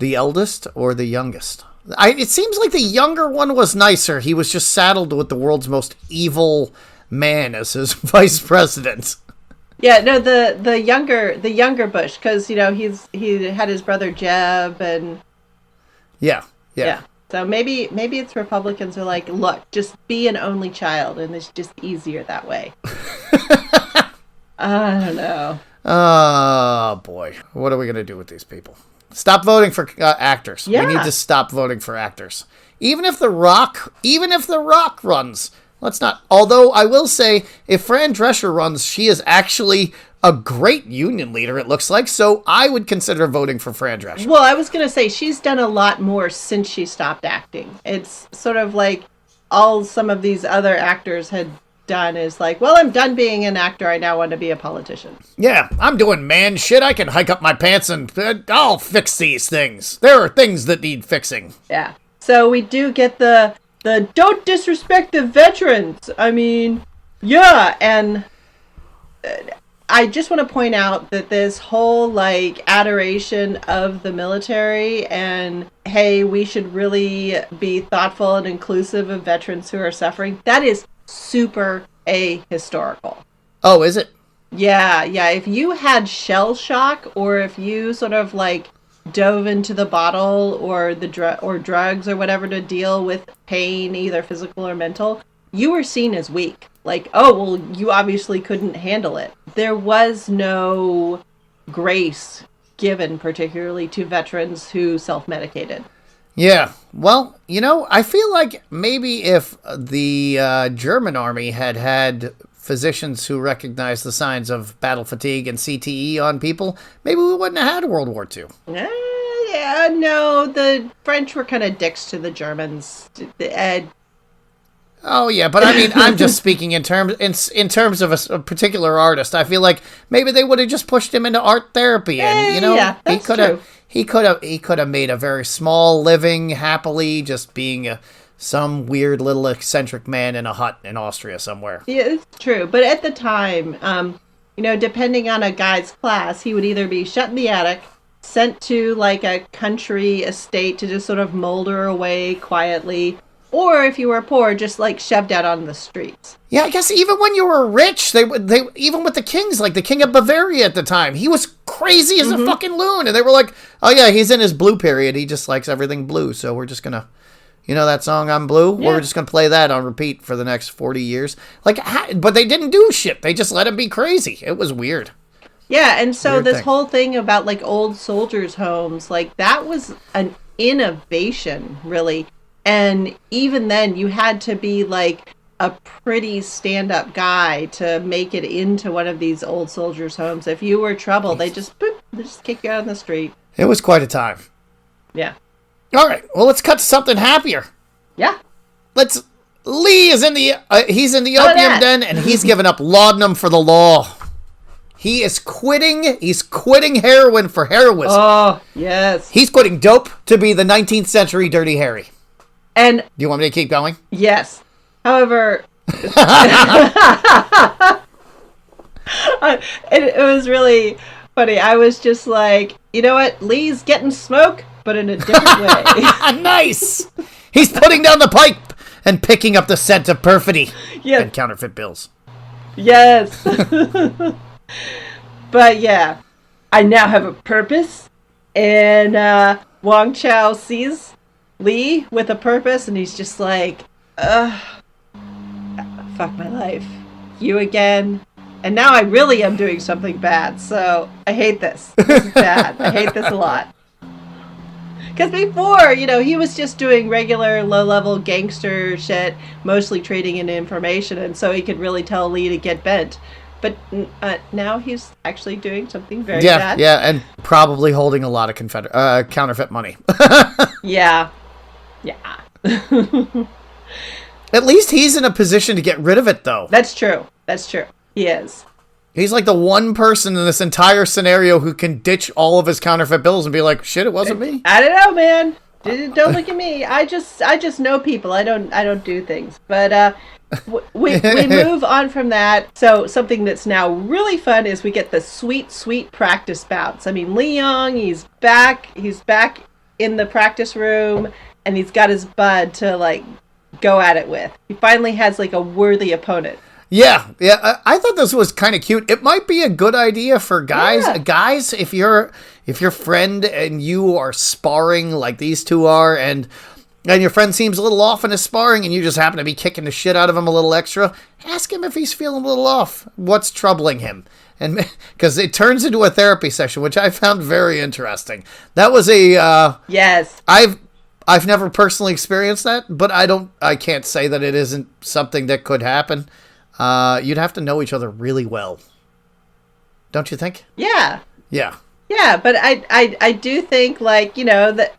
The eldest or the youngest? It seems like the younger one was nicer. He was just saddled with the world's most evil man as his vice president. Yeah, no, the younger Bush, because he had his brother Jeb and yeah. So maybe it's Republicans who are like, look, just be an only child, and it's just easier that way. I don't know. Oh boy, what are we gonna do with these people? Stop voting for actors. Yeah. We need to stop voting for actors. Even if The Rock runs. Let's not. Although I will say, if Fran Drescher runs, she is actually a great union leader, it looks like. So I would consider voting for Fran Drescher. Well, I was going to say, she's done a lot more since she stopped acting. It's sort of like some of these other actors had done is like, well, I'm done being an actor. I now want to be a politician. Yeah, I'm doing man shit. I can hike up my pants and I'll fix these things. There are things that need fixing. Yeah. So we do get the don't disrespect the veterans. I mean, yeah, and I just want to point out that this whole like adoration of the military and hey, we should really be thoughtful and inclusive of veterans who are suffering. That is super ahistorical. Oh, is it? Yeah. If you had shell shock, or if you sort of like dove into the bottle or the or drugs or whatever to deal with pain, either physical or mental, you were seen as weak. Like, oh, well, you obviously couldn't handle it. There was no grace given particularly to veterans who self-medicated. Yeah. Well, I feel like maybe if the German army had physicians who recognized the signs of battle fatigue and CTE on people, maybe we wouldn't have had World War II. Yeah, no, the French were kind of dicks to the Germans. Oh yeah, but I mean, I'm just speaking in terms of a particular artist. I feel like maybe they would have just pushed him into art therapy, and yeah, that's true. He could have made a very small living happily, just being some weird little eccentric man in a hut in Austria somewhere. Yeah, it's true. But at the time, depending on a guy's class, he would either be shut in the attic, sent to like a country estate to just sort of molder away quietly, or if you were poor, just like shoved out on the streets. Yeah, I guess even when you were rich, they even with the kings, like the king of Bavaria at the time, he was crazy as a fucking loon, and they were like, "Oh yeah, he's in his blue period. He just likes everything blue. So we're just gonna, that song I'm Blue. Yeah. We're just gonna play that on repeat for the next 40 years." Like, but they didn't do shit. They just let him be crazy. It was weird. Yeah, and so this whole thing about like old soldiers' homes, like that was an innovation, really. And even then, you had to be like a pretty stand-up guy to make it into one of these old soldiers' homes. If you were trouble, they just kick you out on the street. It was quite a time. Yeah. All right. Well, let's cut to something happier. Yeah. Lee is in the he's in the opium den, and he's given up laudanum for the law. He is quitting. He's quitting heroin for heroism. Oh, yes. He's quitting dope to be the 19th century Dirty Harry. And do you want me to keep going? Yes. However, it was really funny. I was just like, you know what? Lee's getting smoke, but in a different way. Nice. He's putting down the pipe and picking up the scent of perfidy and counterfeit bills. Yes. But yeah, I now have a purpose, and Wong Chow sees Lee with a purpose, and he's just like, fuck my life. You again. And now I really am doing something bad, so I hate this. This is bad. I hate this a lot. Because before, he was just doing regular low-level gangster shit, mostly trading in information, and so he could really tell Lee to get bent. But now he's actually doing something very bad. Yeah, and probably holding a lot of counterfeit money. Yeah. At least he's in a position to get rid of it, though. That's true. He is. He's like the one person in this entire scenario who can ditch all of his counterfeit bills and be like, "Shit, it wasn't me." I don't know, man. Don't look at me. I just know people. I don't do things. But we move on from that. So something that's now really fun is we get the sweet practice bouts. I mean, Lee Young, he's back in the practice room, and he's got his bud to like go at it with. He finally has like a worthy opponent. Yeah. I thought this was kind of cute. It might be a good idea for guys. Yeah. Guys, if your friend and you are sparring like these two are, and your friend seems a little off in his sparring, and you just happen to be kicking the shit out of him a little extra, ask him if he's feeling a little off. What's troubling him? And because it turns into a therapy session, which I found very interesting. That was a yes. I've never personally experienced that, but I can't say that it isn't something that could happen. You'd have to know each other really well, don't you think? Yeah. Yeah. Yeah, but I do think that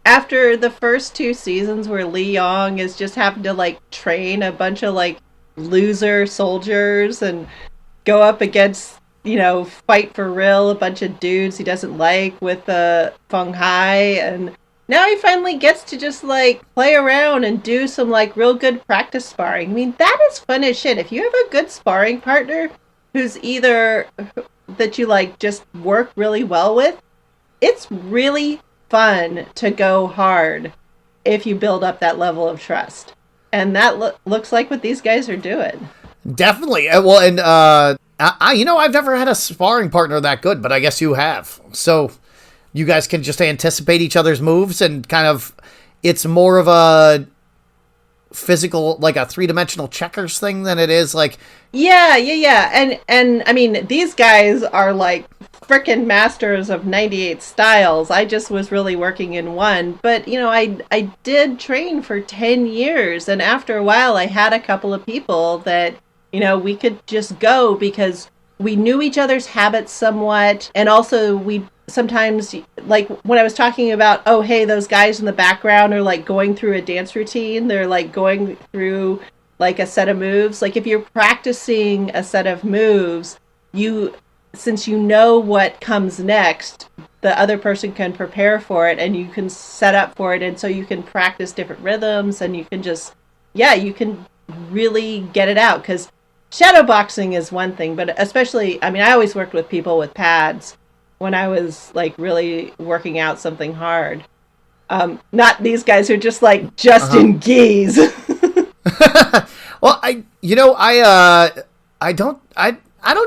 after the first two seasons where Lee Young is just having to like train a bunch of like loser soldiers and go up against, fight for real a bunch of dudes he doesn't like with Feng Hai, and now he finally gets to just like play around and do some like real good practice sparring. I mean, that is fun as shit. If you have a good sparring partner who's either that you like just work really well with, it's really fun to go hard if you build up that level of trust. And that looks like what these guys are doing. Definitely. Well, and I've never had a sparring partner that good, but I guess you have. So you guys can just anticipate each other's moves and kind of, it's more of a physical, like a three-dimensional checkers thing than it is like. Yeah. And I mean, these guys are like frickin' masters of 98 styles. I just was really working in one, but I did train for 10 years, and after a while I had a couple of people that we could just go because we knew each other's habits somewhat, and also we sometimes, like when I was talking about, oh hey, those guys in the background are like going through a dance routine, they're like going through like a set of moves. Like if you're practicing a set of moves, since you know what comes next, the other person can prepare for it and you can set up for it, and so you can practice different rhythms, and you can just, you can really get it out. Because shadow boxing is one thing, but especially, I mean, I always worked with people with pads when I was like really working out something hard. Not these guys who are just like in geese. Well, I don't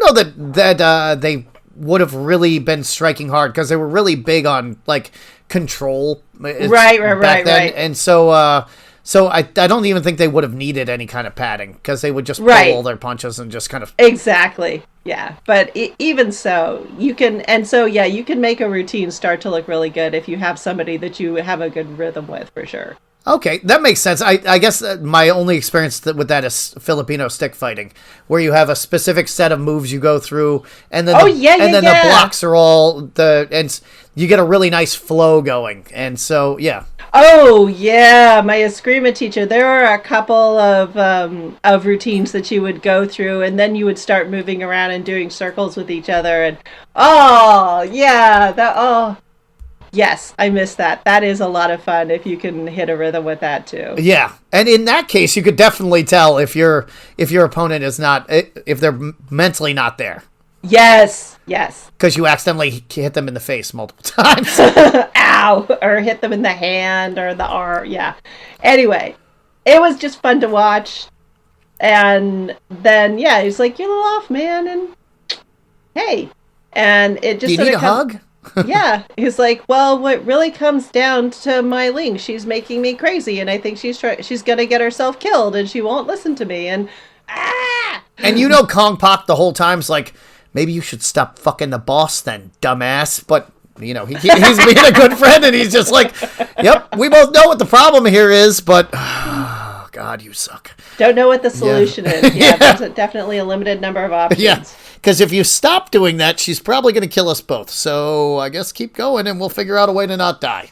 know that they would have really been striking hard because they were really big on like control. Right. And so I don't even think they would have needed any kind of padding because they would just pull all their punches and just kind of. Exactly. Yeah. But even so, you can make a routine start to look really good if you have somebody that you have a good rhythm with, for sure. Okay, that makes sense. I guess my only experience with that is Filipino stick fighting, where you have a specific set of moves you go through, and then the blocks are all and you get a really nice flow going, and so yeah. Oh yeah, my Eskrima teacher. There are a couple of routines that you would go through, and then you would start moving around and doing circles with each other, and yes, I miss that. That is a lot of fun if you can hit a rhythm with that too. Yeah, and in that case, you could definitely tell if your opponent is not, if they're mentally not there. Yes. Because you accidentally hit them in the face multiple times. Ow! Or hit them in the hand or the arm. Yeah. Anyway, it was just fun to watch. And then, he's like, "You're a little off, man." And hey. And it just you need a hug? Yeah. He's like, "Well, what really comes down to Mai Ling, she's making me crazy. And I think she's going to get herself killed. And she won't listen to me. And And Kong Pak the whole time's like, maybe you should stop fucking the boss then, dumbass. But, he's being a good friend, and he's just like, yep, we both know what the problem here is, but, oh, God, you suck. Don't know what the solution is. Yeah, there's definitely a limited number of options. Yeah, because if you stop doing that, she's probably going to kill us both. So I guess keep going, and we'll figure out a way to not die.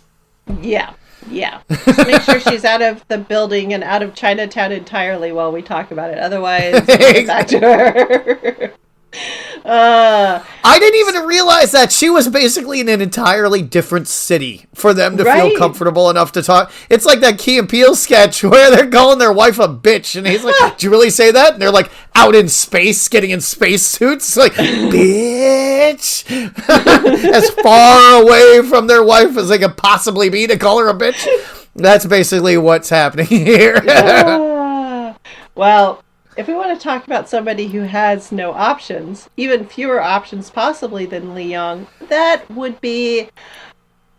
Yeah. Just make sure she's out of the building and out of Chinatown entirely while we talk about it. Otherwise, we'll get back to her. I didn't even realize that she was basically in an entirely different city for them to feel comfortable enough to talk. It's like that Key and Peele sketch where they're calling their wife a bitch, and he's like, "Did you really say that?" And they're like out in space, getting in space suits, like, "Bitch," as far away from their wife as they could possibly be to call her a bitch. That's basically what's happening here. Well, if we want to talk about somebody who has no options, even fewer options possibly than Leong, that would be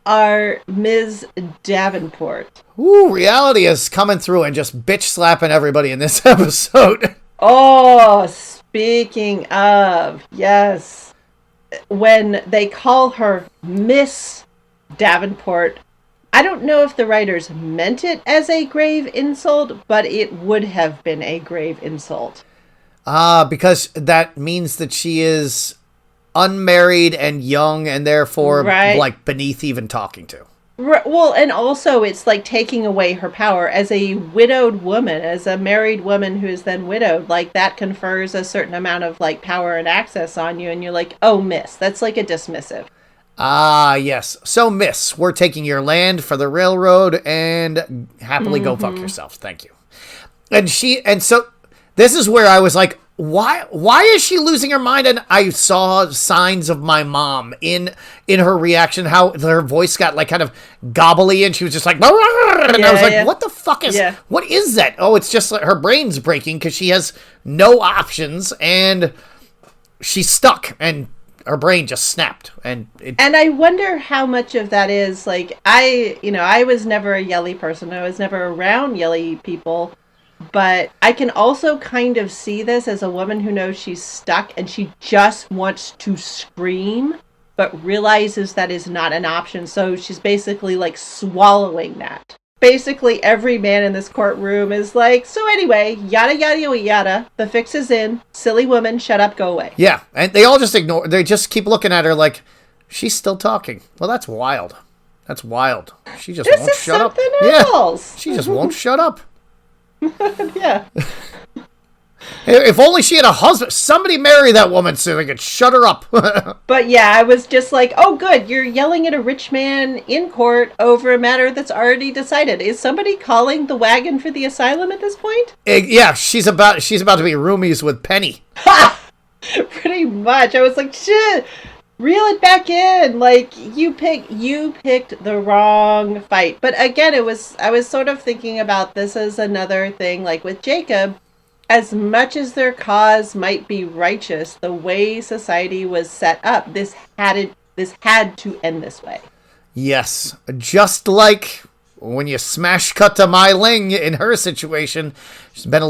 our Ms. Davenport. Ooh, reality is coming through and just bitch slapping everybody in this episode. Oh, speaking of, yes. When they call her Miss Davenport, I don't know if the writers meant it as a grave insult, but it would have been a grave insult. Because that means that she is unmarried and young and therefore like beneath even talking to. Well, and also it's like taking away her power as a widowed woman, as a married woman who is then widowed. Like that confers a certain amount of like power and access on you, and you're like, oh, miss. That's like a dismissive. Ah, yes. So, miss, we're taking your land for the railroad and happily go fuck yourself. Thank you. And so this is where I was like, why is she losing her mind? And I saw signs of my mom in her reaction, how her voice got like kind of gobbly, and she was just like, and I was like, what the fuck is, what is that? Oh, it's just like her brain's breaking because she has no options and she's stuck, and her brain just snapped. And I wonder how much of that is like, I was never a yelly person. I was never around yelly people. But I can also kind of see this as a woman who knows she's stuck and she just wants to scream, but realizes that is not an option. So she's basically like swallowing that. Basically, every man in this courtroom is like, so anyway, yada, yada, yada, yada. The fix is in. Silly woman, shut up, go away. Yeah, and they all just ignore. They just keep looking at her like, she's still talking. Well, that's wild. That's wild. She just won't shut up. Else. Yeah, she just won't shut up. Yeah. If only she had a husband. Somebody marry that woman so they could shut her up. But yeah, I was just like, oh good, you're yelling at a rich man in court over a matter that's already decided. Is somebody calling the wagon for the asylum at this point? Yeah, she's about to be roomies with Penny. Ha! Pretty much. I was like, shit. Reel it back in. Like you picked the wrong fight. But again, I was sort of thinking about this as another thing, like with Jacob, as much as their cause might be righteous, the way society was set up, this had to end this way. Yes. Just like when you smash cut to Mai Ling in her situation, she's been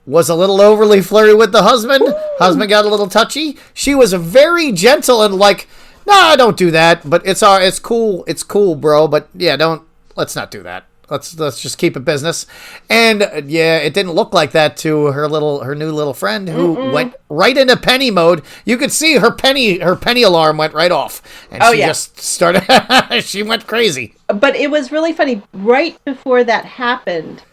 was a little overly flirty with the husband. Ooh. Husband got a little touchy. She was very gentle and like, nah, don't do that. But it's cool. It's cool, bro. But yeah, let's not do that. Let's just keep it business. And yeah, it didn't look like that to her new little friend who went right into Penny mode. You could see her penny alarm went right off. And she just started, she went crazy. But it was really funny. Right before that happened,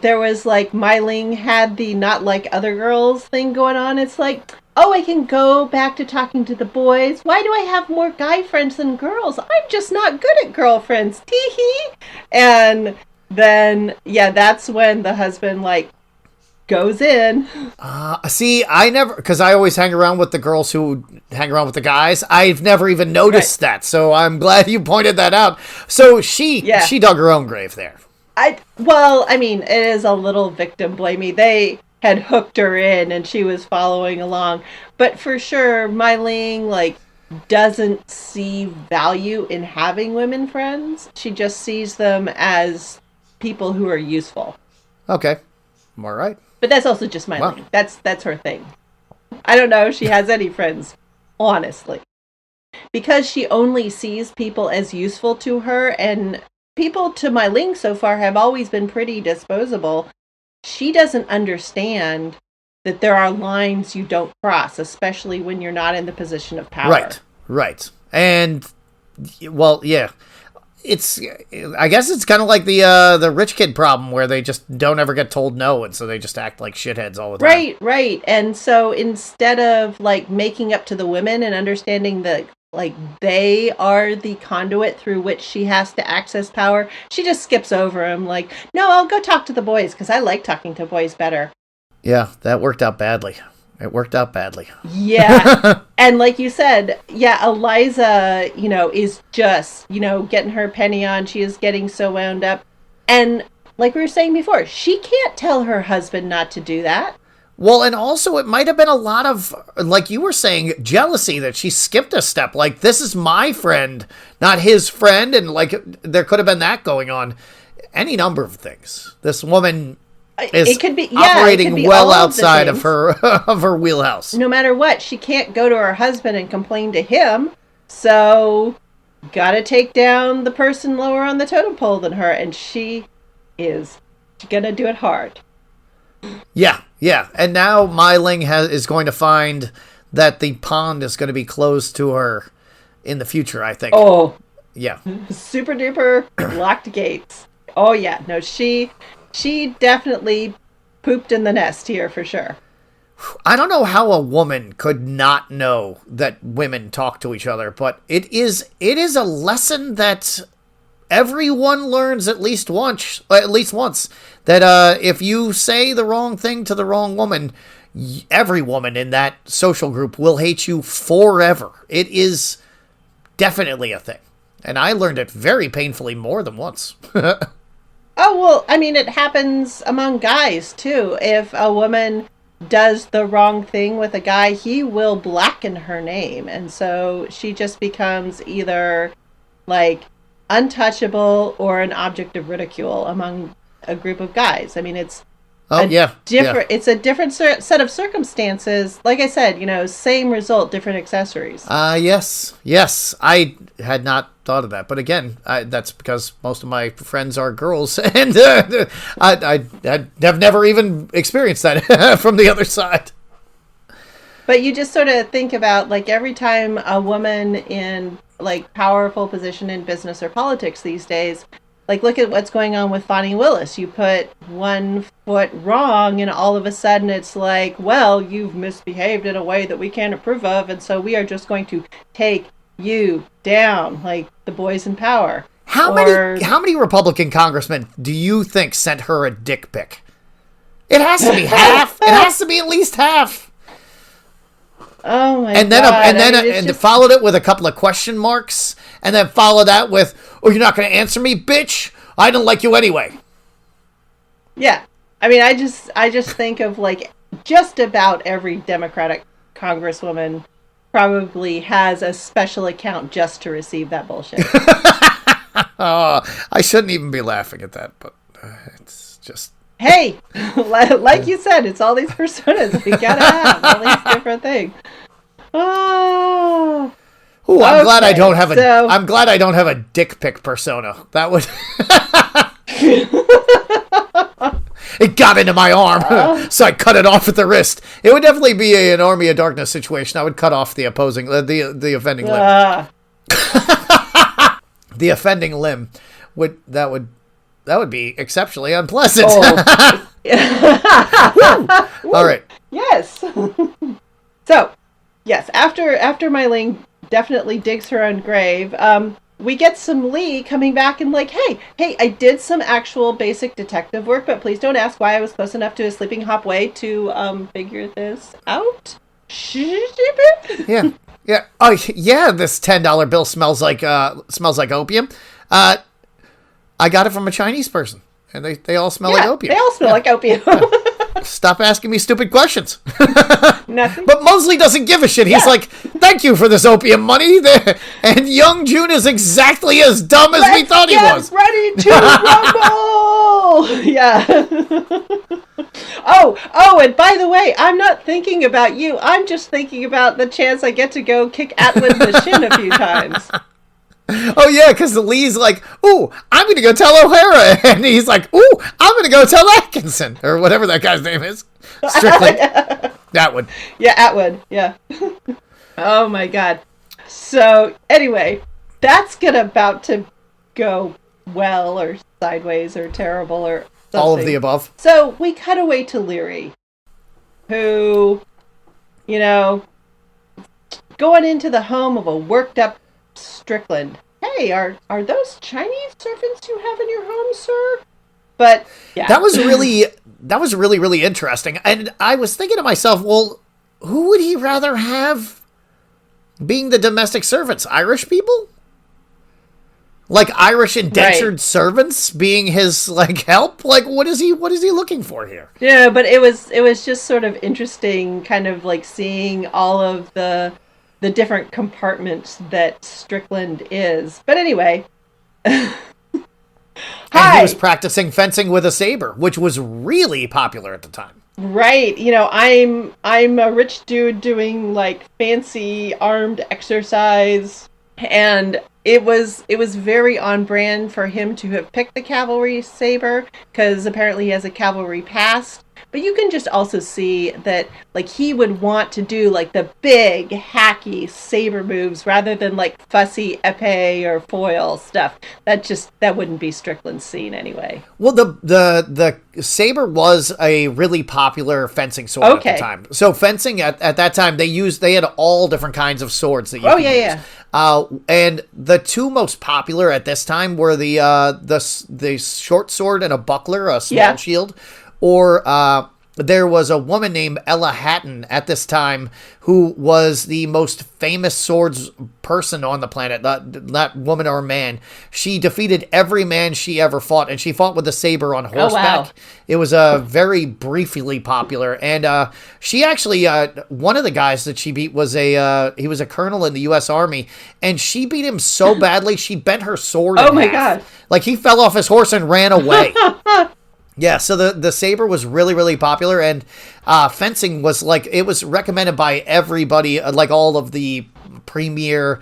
there was like Mai Ling had the not like other girls thing going on. It's like, oh, I can go back to talking to the boys. Why do I have more guy friends than girls? I'm just not good at girlfriends. Tee-hee. And then, yeah, that's when the husband like goes in. See, I never, because I always hang around with the girls who hang around with the guys. I've never even noticed that. So I'm glad you pointed that out. So she dug her own grave there. I mean, it is a little victim blamey. They had hooked her in and she was following along. But for sure, Mai Ling, like, doesn't see value in having women friends. She just sees them as people who are useful. Okay. All right. But that's also just Mai Ling. That's her thing. I don't know if she has any friends, honestly. Because she only sees people as useful to her, and people to Mai Ling so far have always been pretty disposable. She doesn't understand that there are lines you don't cross, especially when you're not in the position of power. Right. And, well, yeah. I guess it's kind of like the rich kid problem where they just don't ever get told no, and so they just act like shitheads all the time. Right. And so instead of, like, making up to the women and understanding that, like, they are the conduit through which she has to access power, she just skips over them. Like, no, I'll go talk to the boys because I like talking to boys better. Yeah, that worked out badly. It worked out badly. Yeah. And like you said, yeah, Eliza, is just, getting her penny on. She is getting so wound up. And like we were saying before, she can't tell her husband not to do that. Well, and also it might have been a lot of, like you were saying, jealousy that she skipped a step. Like, this is my friend, not his friend. And like, there could have been that going on. Any number of things. This woman is operating well outside of her wheelhouse. No matter what, she can't go to her husband and complain to him. So, gotta take down the person lower on the totem pole than her. And she is gonna do it hard. Yeah. And now Mai Ling is going to find that the pond is going to be closed to her in the future, I think. Oh, Yeah. Super duper locked gates. Oh yeah, no, she definitely pooped in the nest here for sure. I don't know how a woman could not know that women talk to each other, but it is a lesson that everyone learns at least once. That if you say the wrong thing to the wrong woman, every woman in that social group will hate you forever. It is definitely a thing, and I learned it very painfully more than once. Oh, well, I mean, it happens among guys, too. If a woman does the wrong thing with a guy, he will blacken her name. And so she just becomes either, like, untouchable or an object of ridicule among a group of guys. I mean, it's it's a different set of circumstances. Like I said, same result, different accessories. Yes. I had not thought of that, but again, that's because most of my friends are girls, and I have never even experienced that from the other side. But you just sort of think about, like, every time a woman in, like, powerful position in business or politics these days, like, look at what's going on with Bonnie Willis. You put one foot wrong, and all of a sudden it's like, well, you've misbehaved in a way that we can't approve of, and so we are just going to take you down, like the boys in power. How many Republican congressmen do you think sent her a dick pic? It has to be half. It has to be at least half. Oh my god! And followed it with a couple of question marks, and then follow that with, "Oh, you're not going to answer me, bitch? I don't like you anyway." Yeah, I mean, I just think of, like, just about every Democratic congresswoman probably has a special account just to receive that bullshit. Oh, I shouldn't even be laughing at that, but it's just. Hey, like you said, it's all these personas we gotta have, all these different things. Oh, I'm glad I don't have I'm glad I don't have a dick pic persona. That would. It got into my arm, so I cut it off at the wrist. It would definitely be an Army of Darkness situation. I would cut off the opposing, the offending limb. The offending limb would be exceptionally unpleasant. Oh. All right. Yes. So, yes, after Mai Ling definitely digs her own grave, we get some Lee coming back and like, hey, I did some actual basic detective work, but please don't ask why I was close enough to a sleeping hop way to figure this out. Yeah. Yeah. Oh, yeah. This $10 bill smells like opium. I got it from a Chinese person, and they all smell like opium. They all smell like opium. Stop asking me stupid questions. Nothing. But Mosley doesn't give a shit. He's like, thank you for this opium money. And young June is exactly as dumb as we thought he was. Ready to rumble! Yeah. Oh, and by the way, I'm not thinking about you. I'm just thinking about the chance I get to go kick Atwood in the shin a few times. Oh, yeah, because Lee's like, ooh, I'm going to go tell O'Hara. And he's like, ooh, I'm going to go tell Atkinson. Or whatever that guy's name is. Strickland. Atwood. Yeah, Atwood. Yeah. Oh, my God. So, anyway, that's about to go well or sideways or terrible or something. All of the above. So, we cut away to Leary, who, going into the home of a worked-up Strickland. Hey, are those Chinese servants you have in your home, sir? But yeah, that was really, really interesting. And I was thinking to myself, well, who would he rather have being the domestic servants? Irish people? Like Irish indentured servants being his help? Like what is he looking for here? Yeah, but it was just sort of interesting, kind of like seeing all of the different compartments that Strickland is. But anyway. And he was practicing fencing with a saber, which was really popular at the time. Right. I'm a rich dude doing fancy armed exercise, and it was very on brand for him to have picked the cavalry saber, because apparently he has a cavalry past. But you can just also see that like he would want to do like the big hacky saber moves rather than like fussy epee or foil stuff. That wouldn't be Strickland's scene anyway. Well, the saber was a really popular fencing sword at the time. So fencing at that time they had all different kinds of swords that you could use. And the two most popular at this time were the short sword and a buckler, a small shield, or there was a woman named Ella Hatton at this time who was the most famous swords person on the planet, not woman or man. She defeated every man she ever fought, and she fought with a saber on horseback. Oh, wow. It was very briefly popular, and she actually, one of the guys that she beat was he was a colonel in the U.S. Army, and she beat him so badly she bent her sword in half. Oh my God. Like he fell off his horse and ran away. Yeah, so the saber was really, really popular, and fencing was it was recommended by everybody, like all of the premier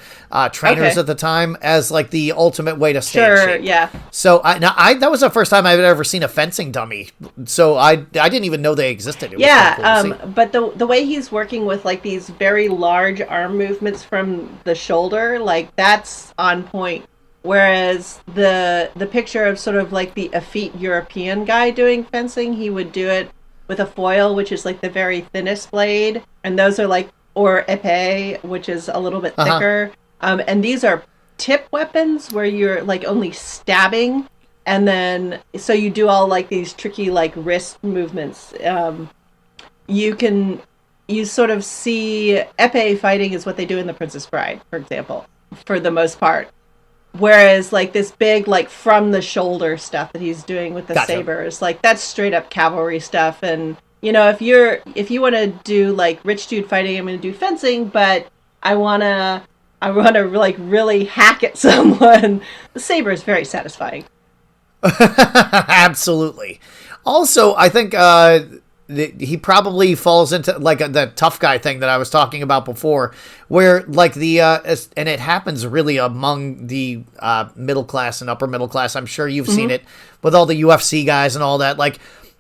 trainers at the time, as like the ultimate way to stay in shape. Yeah. So that was the first time I've ever seen a fencing dummy. So I didn't even know they existed. It was cool, but the way he's working with like these very large arm movements from the shoulder, like that's on point. Whereas the picture of sort of like the effete European guy doing fencing, he would do it with a foil, which is like the very thinnest blade, and those are like, or épée, which is a little bit thicker. And these are tip weapons where you're like only stabbing, and then so you do all like these tricky like wrist movements. You sort of see épée fighting is what they do in The Princess Bride, for example, for the most part. Whereas like this big like from the shoulder stuff that he's doing with the sabers, like that's straight up cavalry stuff. And you know, if you want to do like rich dude fighting, I'm going to do fencing, but I want to like really hack at someone. The saber is very satisfying. Absolutely. Also, I think he probably falls into like the tough guy thing that I was talking about before, where like and it happens really among the middle class and upper middle class. I'm sure you've seen it with all the UFC guys and all that. Like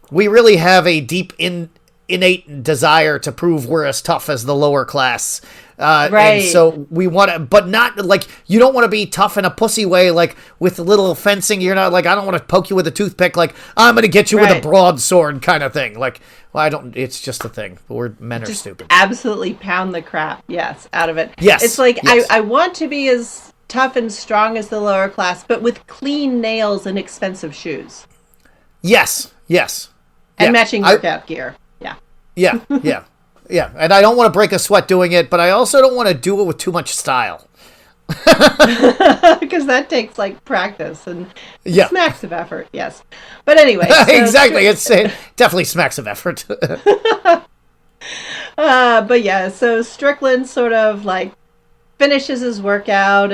we really have a deep innate desire to prove we're as tough as the lower class. Right. And so we want to, but not like, you don't want to be tough in a pussy way, like with little fencing. You're not like, I don't want to poke you with a toothpick. Like I'm going to get you with a broadsword kind of thing. Like, well, it's just a thing. Men are stupid. Absolutely pound the crap. Yes. Out of it. Yes. It's like, yes. I want to be as tough and strong as the lower class, but with clean nails and expensive shoes. Yes. Yes. And matching workout gear. Yeah. Yeah. Yeah. Yeah, and I don't want to break a sweat doing it, but I also don't want to do it with too much style. Because that takes, like, practice and smacks of effort, yes. But anyway. So exactly, it definitely smacks of effort. But yeah, so Strickland sort of, like, finishes his workout,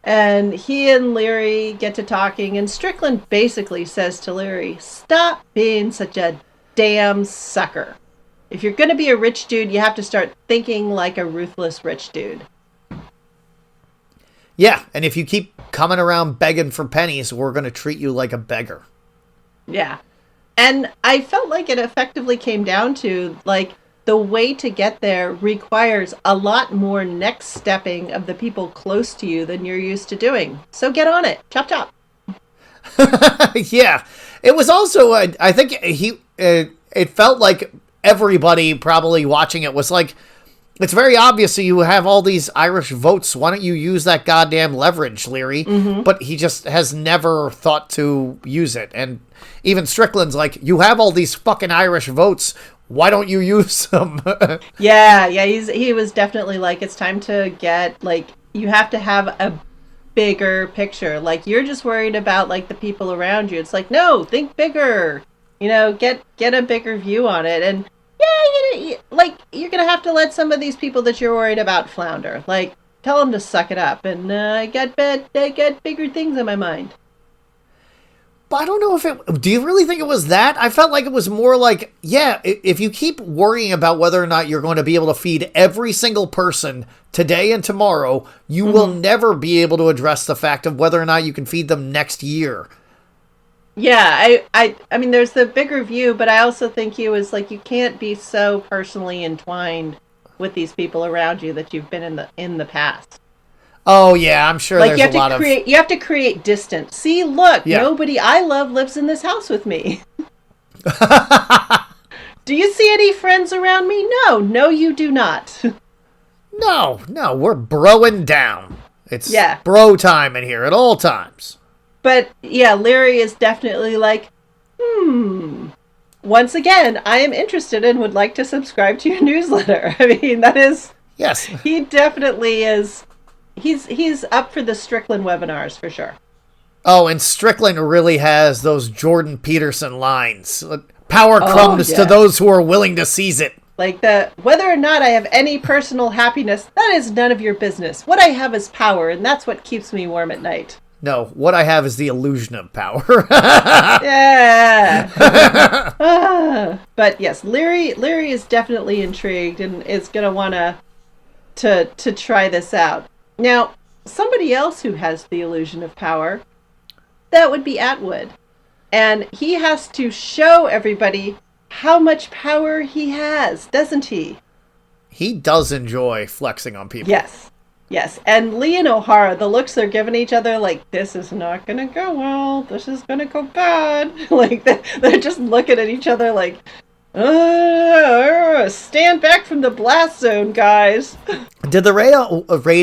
and he and Leary get to talking, and Strickland basically says to Leary, stop being such a damn sucker. If you're going to be a rich dude, you have to start thinking like a ruthless rich dude. Yeah, and if you keep coming around begging for pennies, we're going to treat you like a beggar. Yeah. And I felt like it effectively came down to, like, the way to get there requires a lot more next stepping of the people close to you than you're used to doing. So get on it. Chop, chop. Yeah. It was also, I think it felt like everybody probably watching it was like, it's very obvious that you have all these Irish votes. Why don't you use that goddamn leverage, Leary? Mm-hmm. But he just has never thought to use it. And even Strickland's like, you have all these fucking Irish votes. Why don't you use them? Yeah. He was definitely like, it's time to get, like, you have to have a bigger picture. Like, you're just worried about, like, the people around you. It's like, no, think bigger. You know, get a bigger view on it. And yeah, like, you're going to have to let some of these people that you're worried about flounder. Like, tell them to suck it up. And I got bigger things on my mind. But I don't know do you really think it was that? I felt like it was more like, yeah, if you keep worrying about whether or not you're going to be able to feed every single person today and tomorrow, you will never be able to address the fact of whether or not you can feed them next year. I mean, there's the bigger view, but I also think he was like, you can't be so personally entwined with these people around you that you've been in the past. Oh yeah, I'm sure Like there's a lot of. You have to create distance. See, look, Yeah. nobody I love lives in this house with me. Do you see any friends around me? No, you do not. No, we're broing down. It's Yeah. bro time in here at all times. But yeah, Larry is definitely like, Once again, I am interested and would like to subscribe to your newsletter. I mean, that is. Yes. He definitely is. He's up for the Strickland webinars for sure. Oh, and Strickland really has those Jordan Peterson lines. Power comes to those who are willing to seize it. Like whether or not I have any personal happiness, that is none of your business. What I have is power, and that's what keeps me warm at night. No, what I have is the illusion of power. Yeah. But yes, Larry is definitely intrigued and is going to want to try this out. Now, somebody else who has the illusion of power, that would be Atwood. And he has to show everybody how much power he has, doesn't he? He does enjoy flexing on people. Yes. And Lee and O'Hara, the looks they're giving each other, like, this is not going to go well. This is going to go bad. Like, they're just looking at each other like, stand back from the blast zone, guys. Did the raid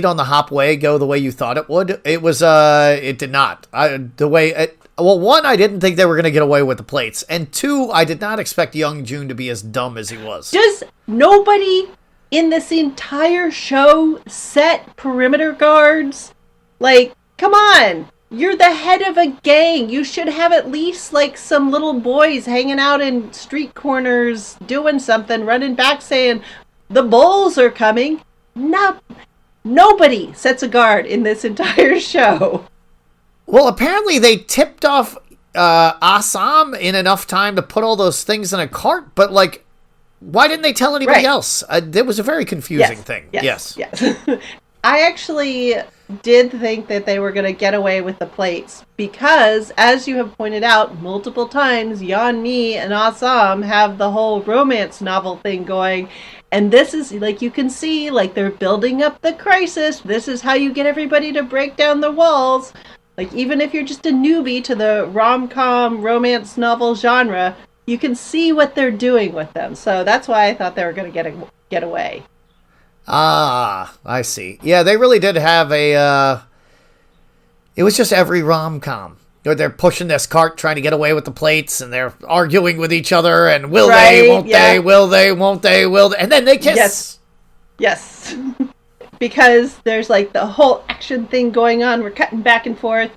on the Hopway go the way you thought it would? It was, it did not. Well, one, I didn't think they were going to get away with the plates. And two, I did not expect Young Jun to be as dumb as he was. Does nobody in this entire show set perimeter guards? Like, come on. You're the head of a gang. You should have at least, like, some little boys hanging out in street corners doing something, running back saying, the bulls are coming. No, nobody sets a guard in this entire show. Well, apparently they tipped off Assam in enough time to put all those things in a cart, but, like, why didn't they tell anybody else? It was a very confusing thing. Yes. I actually did think that they were going to get away with the plates because, as you have pointed out multiple times, Yeon Mi and Assam have the whole romance novel thing going. And this is, like, you can see, like, they're building up the crisis. This is how you get everybody to break down the walls. Like, even if you're just a newbie to the rom-com romance novel genre, you can see what they're doing with them. So that's why I thought they were going to get away. Ah, I see. Yeah, they really did have it was just every rom-com. They're pushing this cart, trying to get away with the plates, and they're arguing with each other, and will they, won't they, will they, won't they, will they, and then they kiss. Yes. Because there's, like, the whole action thing going on. We're cutting back and forth.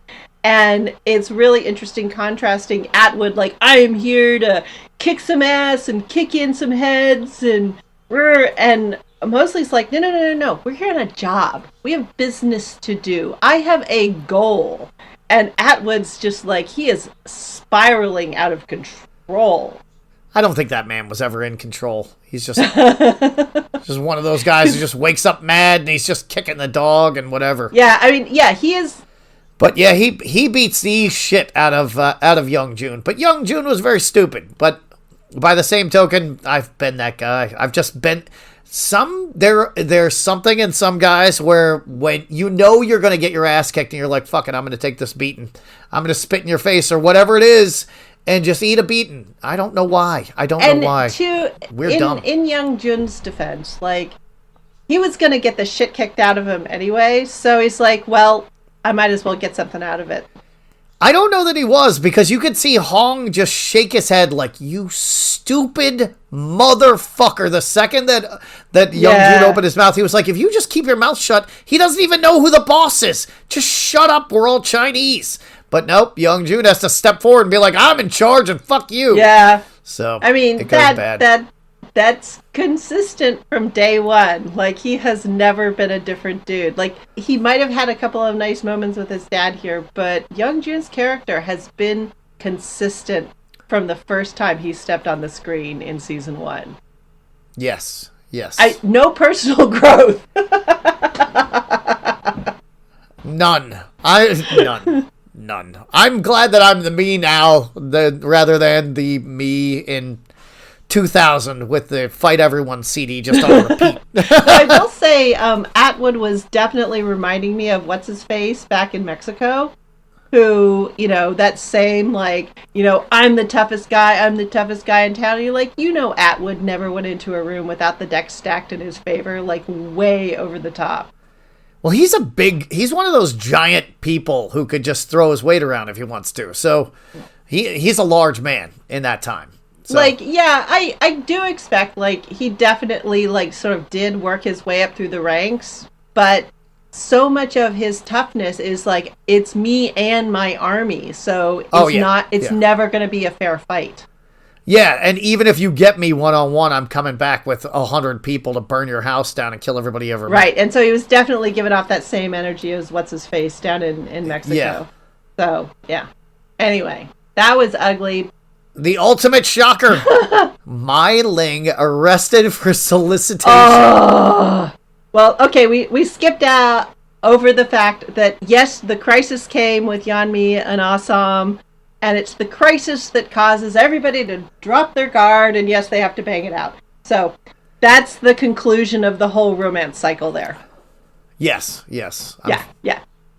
And it's really interesting contrasting Atwood, like, I am here to kick some ass and kick in some heads. And mostly it's like, no. We're here on a job. We have business to do. I have a goal. And Atwood's just like, he is spiraling out of control. I don't think that man was ever in control. He's just just one of those guys who just wakes up mad and he's just kicking the dog and whatever. Yeah, I mean, yeah, he is. But yeah, he beats the shit out of Young Jun. But Young Jun was very stupid. But by the same token, I've been that guy. I've just been there's something in some guys where when you know you're going to get your ass kicked and you're like, fuck it, I'm going to take this beating. I'm going to spit in your face or whatever it is and just eat a beating. I don't know why. We're dumb. In Young Jun's defense, like, he was going to get the shit kicked out of him anyway. So he's like, well, I might as well get something out of it. I don't know that he was, because you could see Hong just shake his head like, you stupid motherfucker. The second that Young Jun opened his mouth, he was like, if you just keep your mouth shut, he doesn't even know who the boss is. Just shut up. We're all Chinese. But nope, Young Jun has to step forward and be like, I'm in charge and fuck you. Yeah. So, I mean, it goes bad. That's consistent from day one. Like, he has never been a different dude. Like, he might have had a couple of nice moments with his dad here, but Young Jun's character has been consistent from the first time he stepped on the screen in season 1. Yes. No personal growth. None. None. I'm glad that I'm the me now, rather than the me in 2000 with the Fight Everyone CD just on repeat. I will say, Atwood was definitely reminding me of what's his face back in Mexico, who, that same, I'm the toughest guy in town. And you're like, Atwood never went into a room without the deck stacked in his favor, way over the top. Well, he's one of those giant people who could just throw his weight around if he wants to. So he's a large man in that time. So. I do expect, he definitely, sort of did work his way up through the ranks, but so much of his toughness is, it's me and my army, so it's never going to be a fair fight. Yeah, and even if you get me one-on-one, I'm coming back with 100 people to burn your house down and kill everybody you ever met. Right, and so he was definitely giving off that same energy as what's-his-face down in Mexico. Yeah. So, yeah. Anyway, that was ugly. The ultimate shocker. Mai Ling arrested for solicitation. Oh. Well, okay, we skipped over the fact that, yes, the crisis came with Yeonmi and Assam, and it's the crisis that causes everybody to drop their guard, and yes, they have to bang it out. So that's the conclusion of the whole romance cycle there. Yes. Yeah.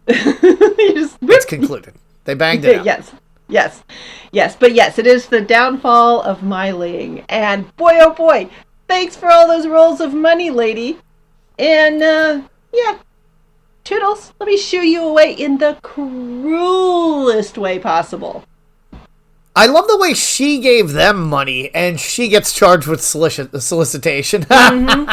It's concluded. They banged it out. Yes. But yes, it is the downfall of Mai Ling. And boy, oh boy, thanks for all those rolls of money, lady. And, toodles, let me shoo you away in the cruelest way possible. I love the way she gave them money, and she gets charged with solicitation. Mm-hmm.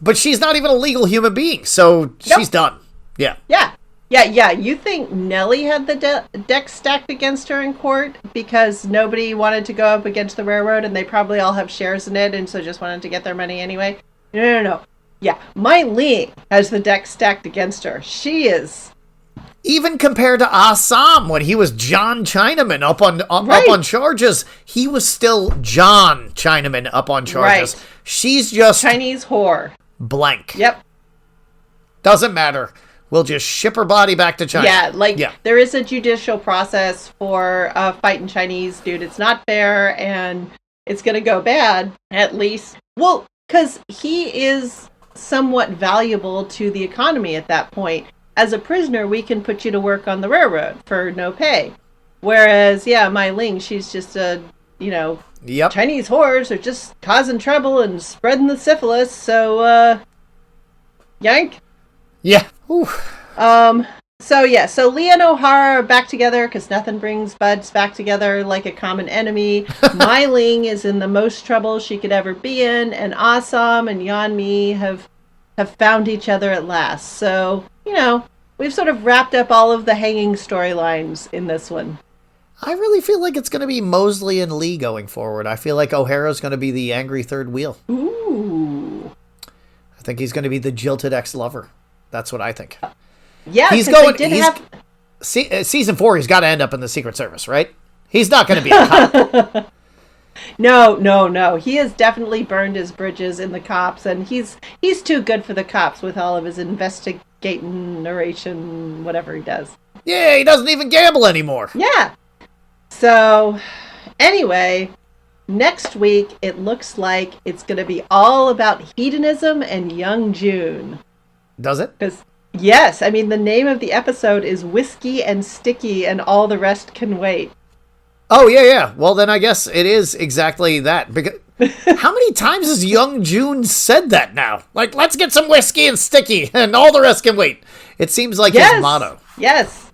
But she's not even a legal human being, so she's done. Yeah. Yeah. You think Nellie had the deck stacked against her in court because nobody wanted to go up against the railroad, and they probably all have shares in it, and so just wanted to get their money anyway? No. Yeah, Mai Ling has the deck stacked against her. She is... Even compared to Assam, when he was John Chinaman up on charges, he was still John Chinaman up on charges. Right. She's just... Chinese whore. Blank. Yep. Doesn't matter. We'll just ship her body back to China. There is a judicial process for fighting Chinese, dude. It's not fair, and it's going to go bad, at least. Well, because he is somewhat valuable to the economy at that point. As a prisoner, we can put you to work on the railroad for no pay. Whereas, Mai Ling, she's just Chinese whores are just causing trouble and spreading the syphilis, so, yank. Yeah. Ooh. So Leah and O'Hara are back together because nothing brings buds back together like a common enemy. Mai Ling is in the most trouble she could ever be in, and Assam and Yeonmi have found each other at last. So, we've sort of wrapped up all of the hanging storylines in this one. I really feel like it's going to be Mosley and Lee going forward. I feel like O'Hara's going to be the angry third wheel. Ooh. I think he's going to be the jilted ex-lover. That's what I think. Yeah, he's going. Season 4. He's got to end up in the Secret Service, right? He's not going to be a cop. No. He has definitely burned his bridges in the cops, and he's too good for the cops with all of his investigating narration, whatever he does. Yeah, he doesn't even gamble anymore. Yeah. So, anyway, next week it looks like it's going to be all about hedonism and young June. Does it? Because yes, I mean the name of the episode is Whiskey and Sticky, and all the rest can wait. Oh yeah. Well, then I guess it is exactly that. Because how many times has young June said that now? Like, let's get some whiskey and sticky, and all the rest can wait. It seems like his motto. Yes.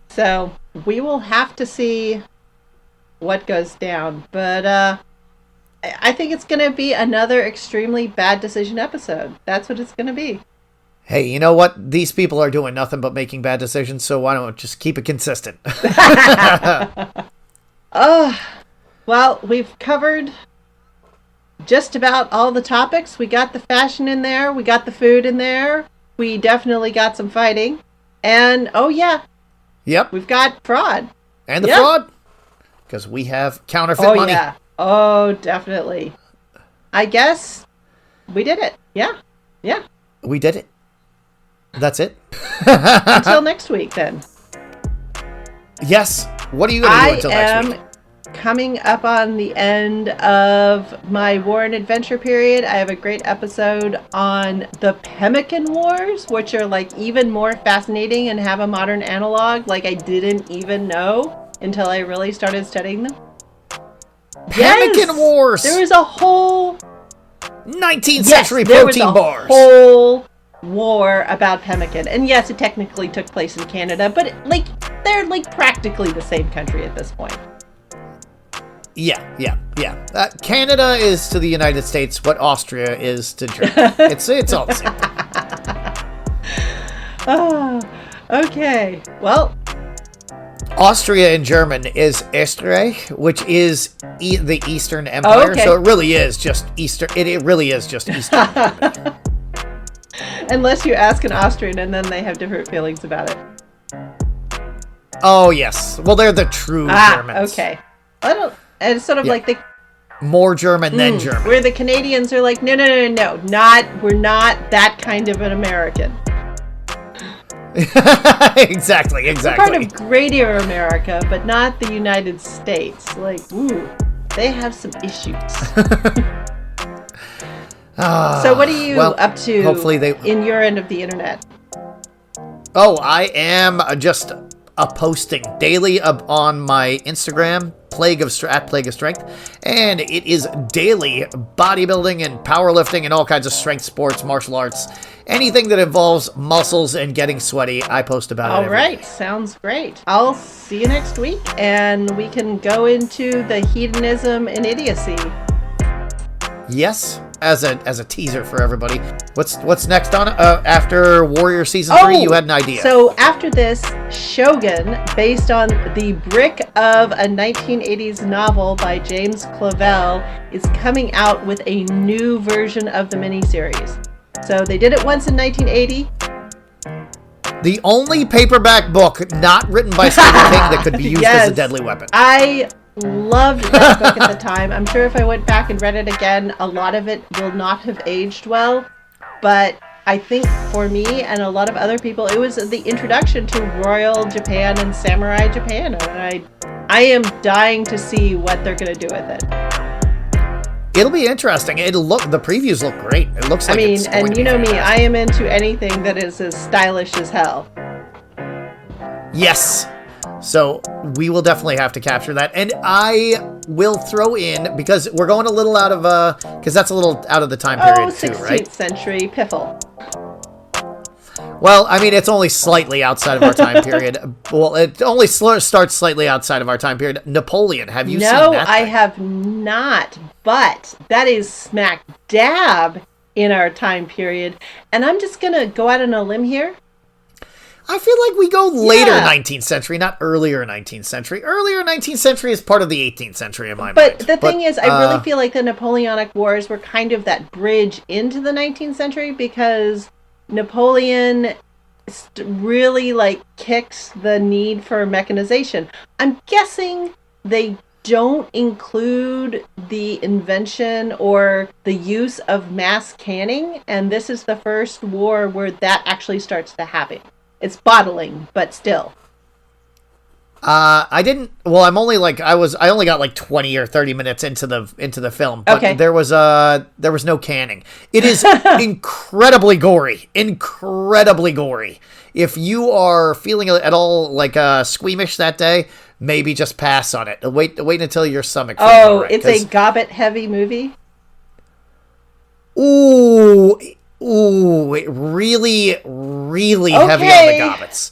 So we will have to see what goes down, but I think it's going to be another extremely bad decision episode. That's what it's going to be. Hey, you know what? These people are doing nothing but making bad decisions, so why don't we just keep it consistent? Well, we've covered just about all the topics. We got the fashion in there. We got the food in there. We definitely got some fighting. And, Yep. We've got fraud. And the fraud. Because we have counterfeit money. Yeah. Oh, definitely. I guess we did it. Yeah. We did it. That's it. Until next week, then. Yes. What are you going to do until next week? Coming up on the end of my War and Adventure period, I have a great episode on the Pemmican Wars, which are like even more fascinating and have a modern analog like I didn't even know until I really started studying them. Pemmican Wars! There was a whole 19th century protein bars. Whole war about pemmican. And yes, it technically took place in Canada, but they're like practically the same country at this point. Yeah. Canada is to the United States what Austria is to Germany. It's all the same. Oh, okay. Well, Austria in German is S3E4, which is the Eastern Empire. Oh, okay. So it really is just Eastern. It really is just Eastern. Unless you ask an Austrian, and then they have different feelings about it. Oh yes. Well, they're the true Germans. Okay. It's sort of like the more German than German. Where the Canadians are like, no, we're not that kind of an American. Exactly. We're part of greater America, but not the United States. Like, they have some issues. So what are you up to in your end of the internet? Oh, I am just posting daily on my Instagram, Plague of Strength, and it is daily bodybuilding and powerlifting and all kinds of strength sports, martial arts, anything that involves muscles and getting sweaty. I post about it. All right, sounds great. I'll see you next week, and we can go into the hedonism and idiocy. Yes. As a teaser for everybody, what's next on after Warrior Season 3? You had an idea. So after this, Shogun, based on the brick of a 1980s novel by James Clavell, is coming out with a new version of the miniseries. So they did it once in 1980. The only paperback book not written by Stephen King that could be used as a deadly weapon. I loved that book at the time. I'm sure if I went back and read it again, a lot of it will not have aged well. But I think for me and a lot of other people, it was the introduction to Royal Japan and Samurai Japan. And I am dying to see what they're going to do with it. It'll be interesting. The previews look great. It looks like it's going to be fantastic. Me, I am into anything that is as stylish as hell. Yes. So we will definitely have to capture that. And I will throw in, because we're going a little out of, because that's a little out of the time period too, right? 16th century piffle. Well, I mean, it's only slightly outside of our time period. Well, it only starts slightly outside of our time period. Napoleon, have you seen that? No, I have not, but that is smack dab in our time period. And I'm just going to go out on a limb here. I feel like we go later 19th century, not earlier 19th century. Earlier 19th century is part of the 18th century in my mind. But the thing is, I really feel like the Napoleonic Wars were kind of that bridge into the 19th century, because Napoleon really kicks the need for mechanization. I'm guessing they don't include the invention or the use of mass canning, and this is the first war where that actually starts to happen. It's bottling, but still. I didn't. Well, I only got 20 or 30 minutes into the film. But okay. There was no canning. It is incredibly gory. Incredibly gory. If you are feeling at all squeamish that day, maybe just pass on it. Wait until your stomach. It's a gobbet heavy movie. Ooh, it really, really heavy on the gobbets.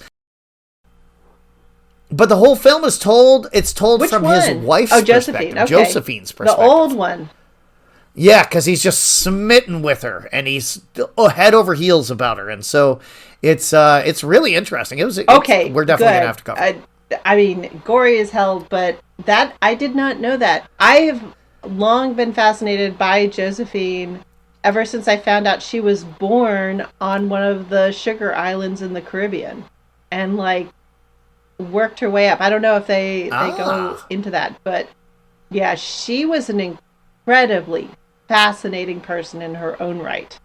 But the whole film is told. It's told Which from one? his wife's Josephine. perspective, Okay. Josephine's perspective. The old one. Yeah, because he's just smitten with her, and he's head over heels about her, and so it's really interesting. Okay. We're definitely gonna have to cover. I mean, gory as hell, but that I did not know that. I have long been fascinated by Josephine. Ever since I found out she was born on one of the sugar islands in the Caribbean, and worked her way up. I don't know if they go into that, but yeah, she was an incredibly fascinating person in her own right.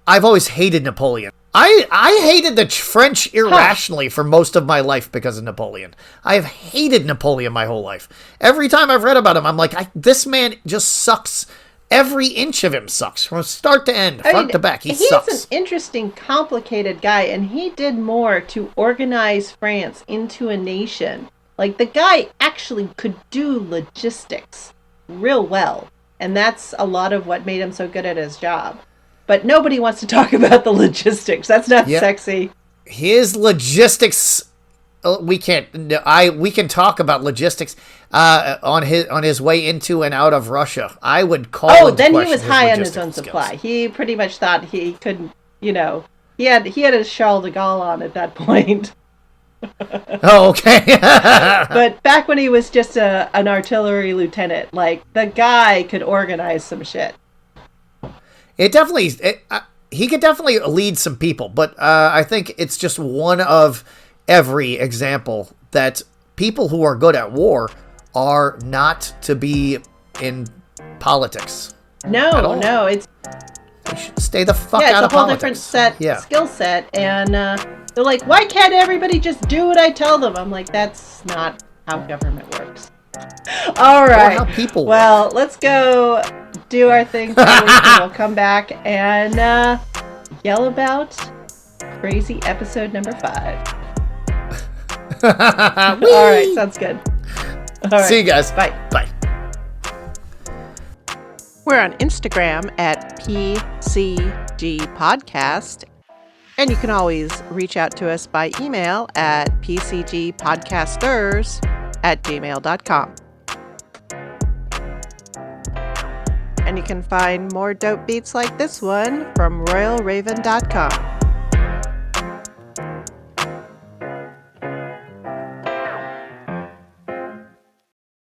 I've always hated Napoleon. I hated the French irrationally for most of my life because of Napoleon. I have hated Napoleon my whole life. Every time I've read about him, I'm like, this man just sucks. Every inch of him sucks from start to end, front to back. He's sucks. He's an interesting, complicated guy, and he did more to organize France into a nation. Like, the guy actually could do logistics real well, and that's a lot of what made him so good at his job. But nobody wants to talk about the logistics. That's not sexy. His logistics, we can talk about logistics on his way into and out of Russia. I would call. Oh, then he was high on his own supply. He pretty much thought he couldn't. He had his Charles de Gaulle on at that point. Oh, okay. But back when he was just an artillery lieutenant, like, the guy could organize some shit. He could definitely lead some people, but I think it's just one of every example that people who are good at war are not to be in politics. No, it's... They should stay the fuck out of politics. It's a whole different skill set, and they're like, why can't everybody just do what I tell them? I'm like, that's not how government works. All right. Or how people work. Let's go do our thing for the week, and we'll come back and yell about crazy episode number 5. All right, sounds good. All right. See you guys. Bye. Bye. We're on Instagram at PCG Podcast, and you can always reach out to us by email at pcgpodcasters@gmail.com. And you can find more dope beats like this one from royalraven.com.